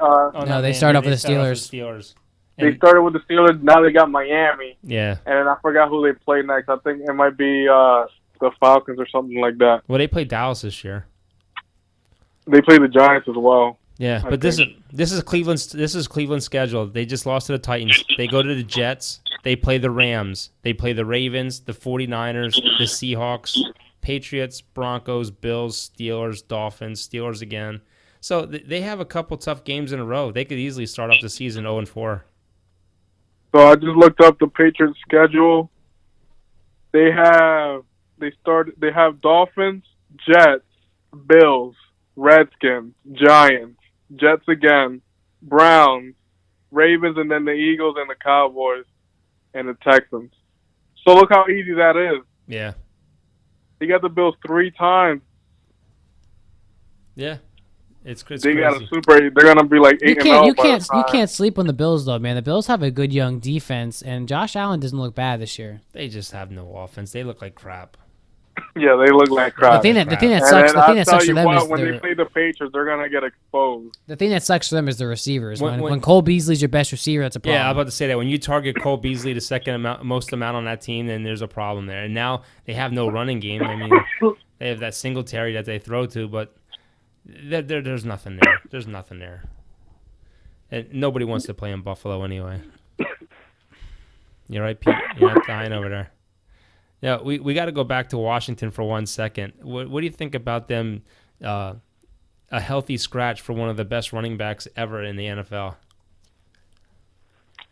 start off with the Steelers. They started with the Steelers. Now they got Miami. Yeah. And I forgot who they play next. I think it might be the Falcons or something like that. Well, they played Dallas this year. They play the Giants as well. Yeah, but this is Cleveland's schedule. They just lost to the Titans. They go to the Jets. They play the Rams. They play the Ravens, the 49ers, the Seahawks, Patriots, Broncos, Bills, Steelers, Dolphins, Steelers again. So they have a couple tough games in a row. They could easily start off the season 0-4. So I just looked up the Patriots schedule. They have Dolphins, Jets, Bills, Redskins, Giants, Jets again, Browns, Ravens, and then the Eagles and the Cowboys and the Texans. So look how easy that is. Yeah. He got the Bills 3 times. Yeah, it's They crazy. got a They're gonna be like 8-0. You can't sleep on the Bills though, man. The Bills have a good young defense, and Josh Allen doesn't look bad this year. They just have no offense. They look like crap. Yeah, they look like crap. The thing that sucks for them is when they play the Patriots, they're gonna get exposed. The thing that sucks for them is the receivers. When Cole Beasley's your best receiver, that's a problem. Yeah, I was about to say that when you target Cole Beasley the most amount on that team, then there's a problem there. And now they have no running game. I mean, they have that Singletary that they throw to, but there's nothing there. There's nothing there. And nobody wants to play in Buffalo anyway. You're right, Pete. You're not dying over there. Yeah, we got to go back to Washington for 1 second. What do you think about them? A healthy scratch for one of the best running backs ever in the NFL.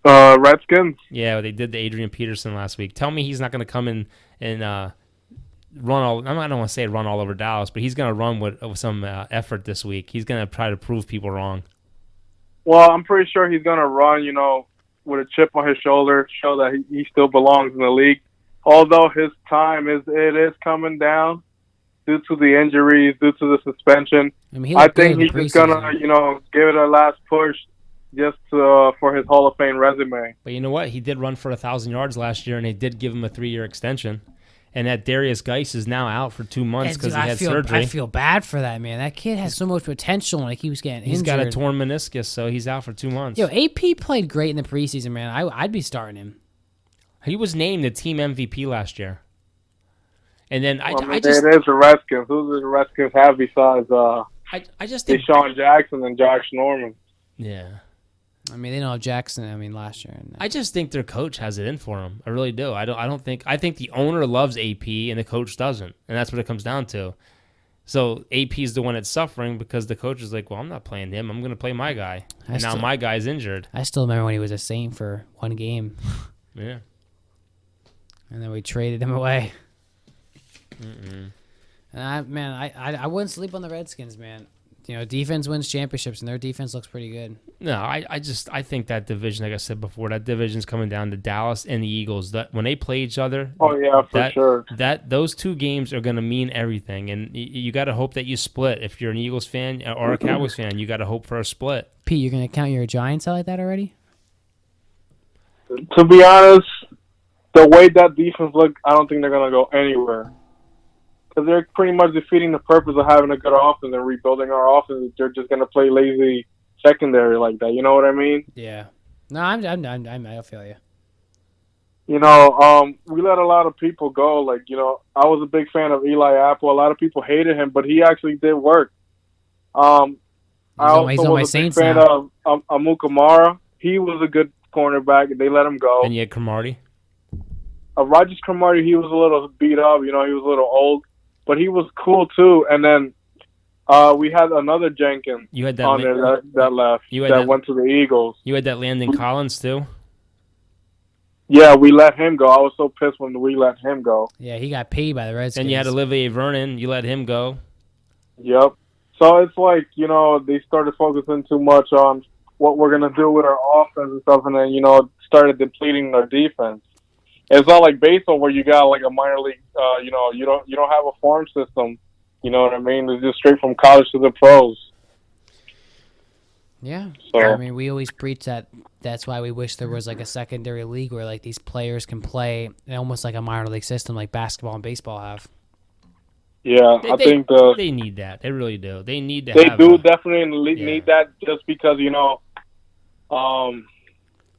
Redskins. Yeah, they did the Adrian Peterson last week. Tell me he's not going to come in and run all. I don't want to say run all over Dallas, but he's going to run with some effort this week. He's going to try to prove people wrong. Well, I'm pretty sure he's going to run, with a chip on his shoulder, show that he still belongs in the league. Although his time is coming down due to the injuries, due to the suspension. I think he's just gonna, give it a last push just for his Hall of Fame resume. But you know what? He did run for 1,000 yards last year, and they did give him a 3-year extension. And that Darius Geis is now out for 2 months because he had surgery. I feel bad for that, man. That kid has so much potential, and he keeps getting injured. He's got a torn meniscus, so he's out for 2 months. Yo, AP played great in the preseason, man. I'd be starting him. He was named the team MVP last year. And then it is the Redskins. Who does the Redskins have besides I just think Deshaun Jackson and Josh Norman? Yeah. I mean, they don't have Jackson. Last year. I just think their coach has it in for him. I really do. I think the owner loves AP and the coach doesn't, and that's what it comes down to. So AP is the one that's suffering because the coach is like, well, I'm not playing him. I'm going to play my guy. Now my guy's injured. I still remember when he was a Saint for 1 game. Yeah. And then we traded him away. Mm-mm. And I wouldn't sleep on the Redskins, man. Defense wins championships, and their defense looks pretty good. No, I think that division, like I said before, that division's coming down to Dallas and the Eagles. That when they play each other, for sure. Those 2 games are going to mean everything, and you got to hope that you split. If you're an Eagles fan or a Cowboys fan, you got to hope for a split. Pete, you're going to count your Giants out like that already? To be honest, the way that defense looks, I don't think they're going to go anywhere. Because they're pretty much defeating the purpose of having a good offense and rebuilding our offense. They're just going to play lazy secondary like that. You know what I mean? Yeah. No, I feel you. We let a lot of people go. I was a big fan of Eli Apple. A lot of people hated him, but he actually did work. I also was a big fan of Amukamara. He was a good cornerback. They let him go. And you had Cromartie? Rogers Cromartie, he was a little beat up. He was a little old. But he was cool, too. And then we had another Jenkins on there that left that went to the Eagles. You had that Landon Collins, too? Yeah, we let him go. I was so pissed when we let him go. Yeah, he got paid by the Redskins. And you had Olivier Vernon. You let him go. Yep. So it's like, they started focusing too much on what we're going to do with our offense and stuff, and then, started depleting our defense. It's not like baseball where you got like a minor league, you don't have a farm system. You know what I mean? It's just straight from college to the pros. Yeah. So, we always preach that. That's why we wish there was like a secondary league where like these players can play almost like a minor league system like basketball and baseball have. Yeah, I think they need that. They really do. They need to. They definitely need that just because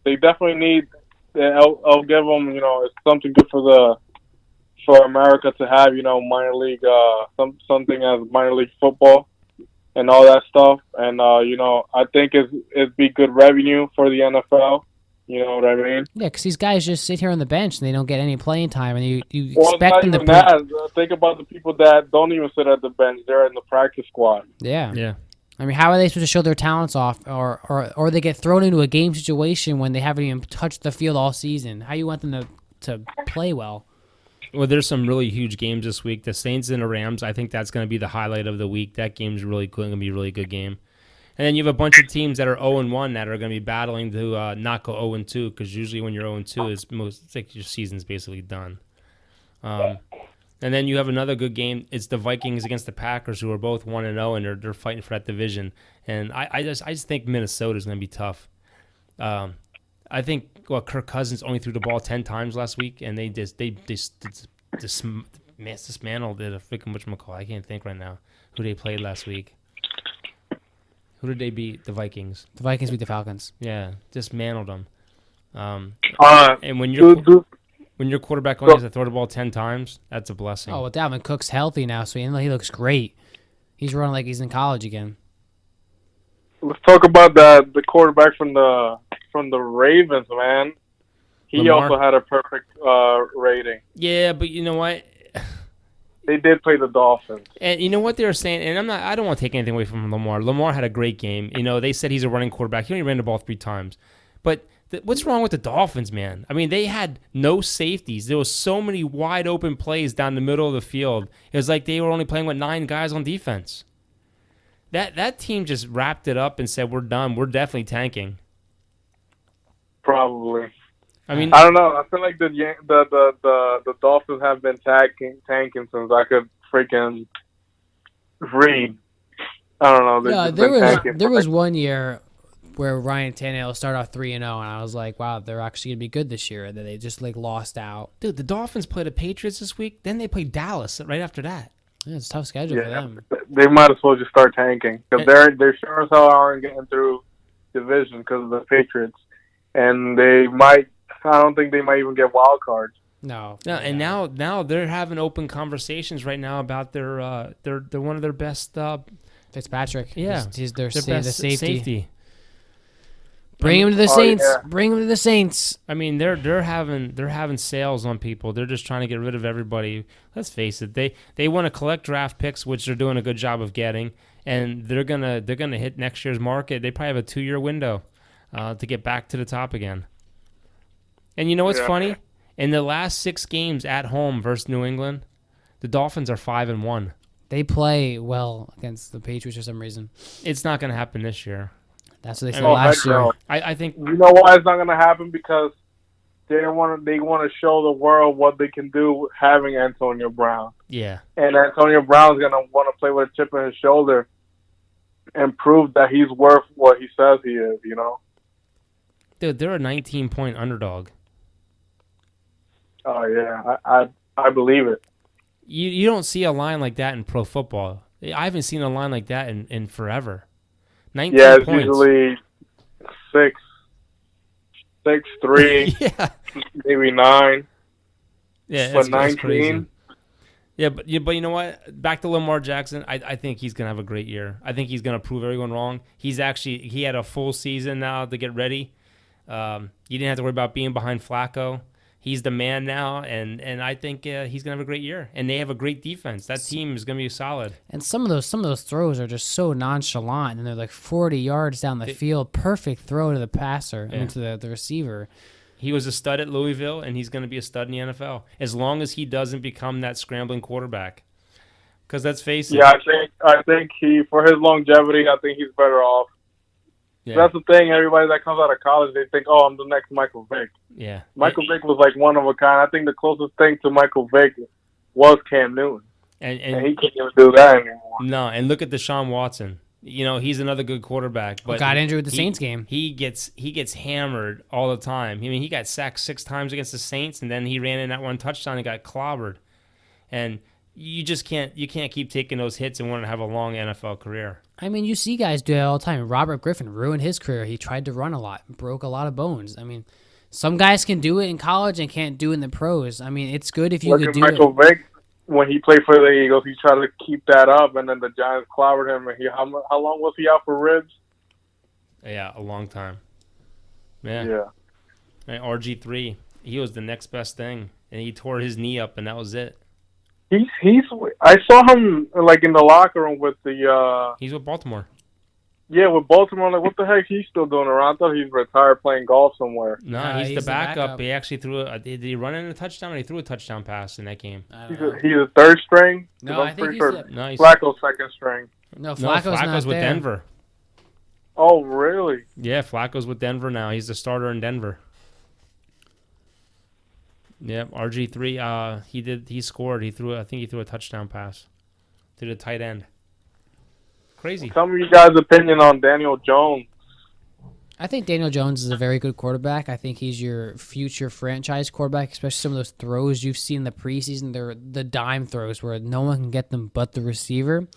they definitely need. I'll give them, it's something good for America to have, minor league, something as minor league football and all that stuff. And, I think it'd be good revenue for the NFL. You know what I mean? Yeah, because these guys just sit here on the bench and they don't get any playing time, and you expect them to. Think about the people that don't even sit at the bench; they're in the practice squad. Yeah, yeah. How are they supposed to show their talents off, or they get thrown into a game situation when they haven't even touched the field all season? How you want them to play well? Well, there's some really huge games this week. The Saints and the Rams, I think that's going to be the highlight of the week. That game's really going to be a really good game. And then you have a bunch of teams that are 0-1 that are going to be battling to not go 0-2, because usually when you're 0-2, it's like your season's basically done. And then you have another good game. It's the Vikings against the Packers, who are both 1-0, and they're fighting for that division. And I just think Minnesota's going to be tough. I think Kirk Cousins only threw the ball 10 times last week, and they dismantled it. A freaking whatchamacallit. I can't think right now who they played last week. Who did they beat? The Vikings. The Vikings beat the Falcons. Yeah, dismantled them. And when your quarterback only has to throw the ball 10 times, that's a blessing. Oh, well, Dalvin Cook's healthy now, so he looks great. He's running like he's in college again. Let's talk about the quarterback from the Ravens, man. He Lamar? also had a perfect rating. Yeah, but you know what? They did play the Dolphins. And you know what they were saying, and I don't want to take anything away from Lamar. Lamar had a great game. You know, they said he's a running quarterback. He only ran the ball 3 times. But what's wrong with the Dolphins, man? I mean, they had no safeties. There was so many wide open plays down the middle of the field. It was like they were only playing with 9 guys on defense. That team just wrapped it up and said, "We're done. We're definitely tanking." Probably. I mean, I don't know. I feel like the Dolphins have been tanking since I could freaking read. I don't know. Yeah, there was one year where Ryan Tannehill started off 3-0, and I was like, wow, they're actually gonna be good this year. And then they just lost out. Dude, the Dolphins played the Patriots this week. Then they played Dallas right after that. Yeah, it's a tough schedule for them. They might as well just start tanking because they're sure as hell aren't getting through division because of the Patriots, and they might. I don't think they might even get wild cards. No. And now they're having open conversations right now about they're one of their best. Fitzpatrick. Yeah, he's their best safety. Bring him to the Saints. Yeah. Bring him to the Saints. I mean, they're having sales on people. They're just trying to get rid of everybody. Let's face it. They want to collect draft picks, which they're doing a good job of getting, and they're gonna hit next year's market. They probably have a 2-year window to get back to the top again. And you know what's funny? In the last 6 games at home versus New England, the Dolphins are 5-1. They play well against the Patriots for some reason. It's not going to happen this year. That's what they said last year. I think you know why it's not going to happen, because they want to show the world what they can do having Antonio Brown. Yeah. And Antonio Brown's going to want to play with a chip on his shoulder and prove that he's worth what he says he is. You know. Dude, they're a 19-point underdog. Oh yeah, I believe it. You don't see a line like that in pro football. I haven't seen a line like that in forever. 19 points. Points. Usually 6, 3, yeah, maybe 9. Yeah, but 19. Yeah, but you know what? Back to Lamar Jackson. I think he's gonna have a great year. I think he's gonna prove everyone wrong. He had a full season now to get ready. You didn't have to worry about being behind Flacco. He's the man now, and I think he's gonna have a great year. And they have a great defense. That team is gonna be solid. And some of those throws are just so nonchalant, and they're like 40 yards down the field. Perfect throw to the passer, to the receiver. He was a stud at Louisville, and he's gonna be a stud in the NFL as long as he doesn't become that scrambling quarterback. Because let's face it. Yeah, I think he, for his longevity, I think he's better off. Yeah. That's the thing. Everybody that comes out of college, they think, "Oh, I'm the next Michael Vick." Yeah. Michael Vick was like one of a kind. I think the closest thing to Michael Vick was Cam Newton, and he can't even do that anymore. No, and look at Deshaun Watson. You know, he's another good quarterback, but got injured with the Saints game. He gets hammered all the time. I mean, he got sacked 6 times against the Saints, and then he ran in that 1 touchdown and got clobbered. And you just can't keep taking those hits and want to have a long NFL career. I mean, you see guys do it all the time. Robert Griffin ruined his career. He tried to run a lot, broke a lot of bones. I mean, some guys can do it in college and can't do it in the pros. I mean, it's good if you could do Michael Vick, when he played for the Eagles, he tried to keep that up, and then the Giants clobbered him. And how long was he out for ribs? Yeah, a long time. Yeah. Yeah. And RG3, he was the next best thing, and he tore his knee up, and that was it. He's. I saw him like in the locker room with the. He's with Baltimore. Yeah, with Baltimore. Like, what the heck he's still doing around? I thought he's retired playing golf somewhere. No, he's the backup. He actually threw did he run in a touchdown? Or he threw a touchdown pass in that game. He's a third string. No, I think he's Flacco's second string. No, Flacco's with there. Denver. Oh, really? Yeah, Flacco's with Denver now. He's the starter in Denver. Yep, RG3. He scored. I think he threw a touchdown pass to the tight end. Crazy. Tell me you guys' opinion on Daniel Jones. I think Daniel Jones is a very good quarterback. I think he's your future franchise quarterback, especially some of those throws you've seen in the preseason. They're the dime throws where no one can get them but the receiver.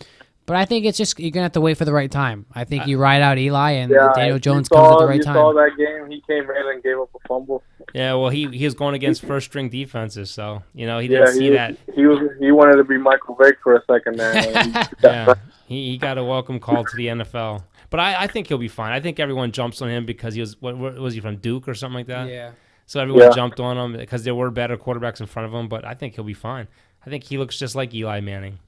But I think it's just you're going to have to wait for the right time. I think you ride out Eli, and Daniel Jones comes at the right time. You saw that game. He came in and gave up a fumble. Yeah, well, he was going against first-string defenses, so, he didn't see that. He wanted to be Michael Vick for a second there. Yeah, he got a welcome call to the NFL. But I think he'll be fine. I think everyone jumps on him because he was, what was he, from Duke or something like that? Yeah. So everyone jumped on him because there were better quarterbacks in front of him, but I think he'll be fine. I think he looks just like Eli Manning.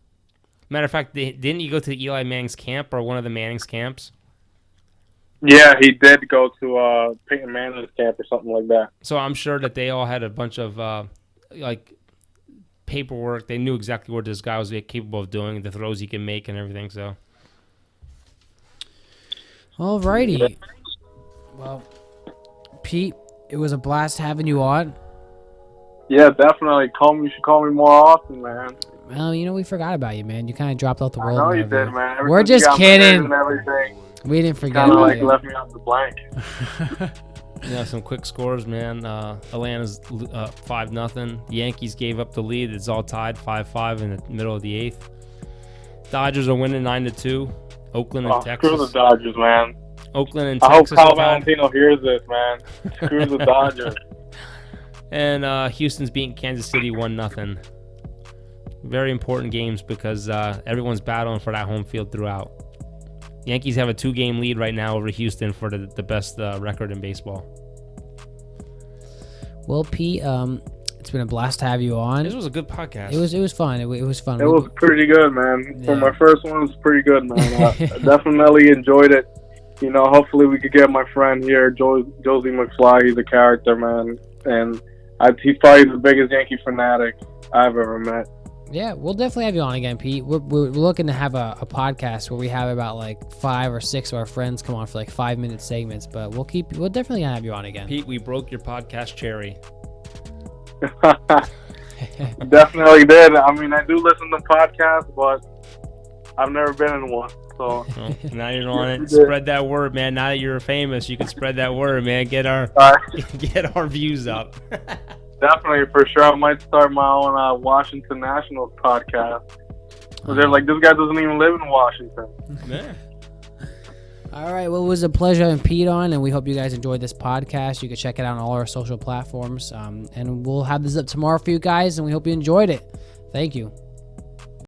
Matter of fact, didn't you go to Eli Manning's camp or one of the Manning's camps? Yeah, he did go to Peyton Manning's camp or something like that. So I'm sure that they all had a bunch of paperwork. They knew exactly what this guy was capable of doing, the throws he can make and everything. So, alrighty. Well, Pete, it was a blast having you on. Yeah, definitely. You should call me more often, man. Well, we forgot about you, man. You kind of dropped off the world. I know you did, man. We're just kidding. And we didn't forget kind of about you. left me off the blank. Some quick scores, man. Atlanta's 5-0. Yankees gave up the lead. It's all tied 5-5 in the middle of the 8th. Dodgers are winning 9-2. Oakland and Texas. Screw the Dodgers, man. Oakland and I Texas. hope Kyle Valentino hears this, man. Screw the Dodgers. And Houston's beating Kansas City 1-0. Very important games because everyone's battling for that home field throughout. Yankees have a 2-game lead right now over Houston for the best record in baseball. Well, Pete, it's been a blast to have you on. This was a good podcast. It was fun. It was fun. It was pretty good, man. Yeah. For my first one, it was pretty good, man. I definitely enjoyed it. Hopefully we could get my friend here, Josie McFly. He's a character, man. And he's probably the biggest Yankee fanatic I've ever met. Yeah, we'll definitely have you on again, Pete. We're looking to have a podcast where we have about 5 or 6 of our friends come on for 5-minute segments, but we'll definitely have you on again. Pete, we broke your podcast cherry. Definitely did. I mean, I do listen to podcasts, but I've never been in one. So now you're on it. Spread that word, man. Now that you're famous, you can spread that word, man. Get our views up. Definitely, for sure. I might start my own Washington Nationals podcast. They're like, this guy doesn't even live in Washington. Yeah. All right. Well, it was a pleasure having Pete on, and we hope you guys enjoyed this podcast. You can check it out on all our social platforms. And we'll have this up tomorrow for you guys, and we hope you enjoyed it. Thank you.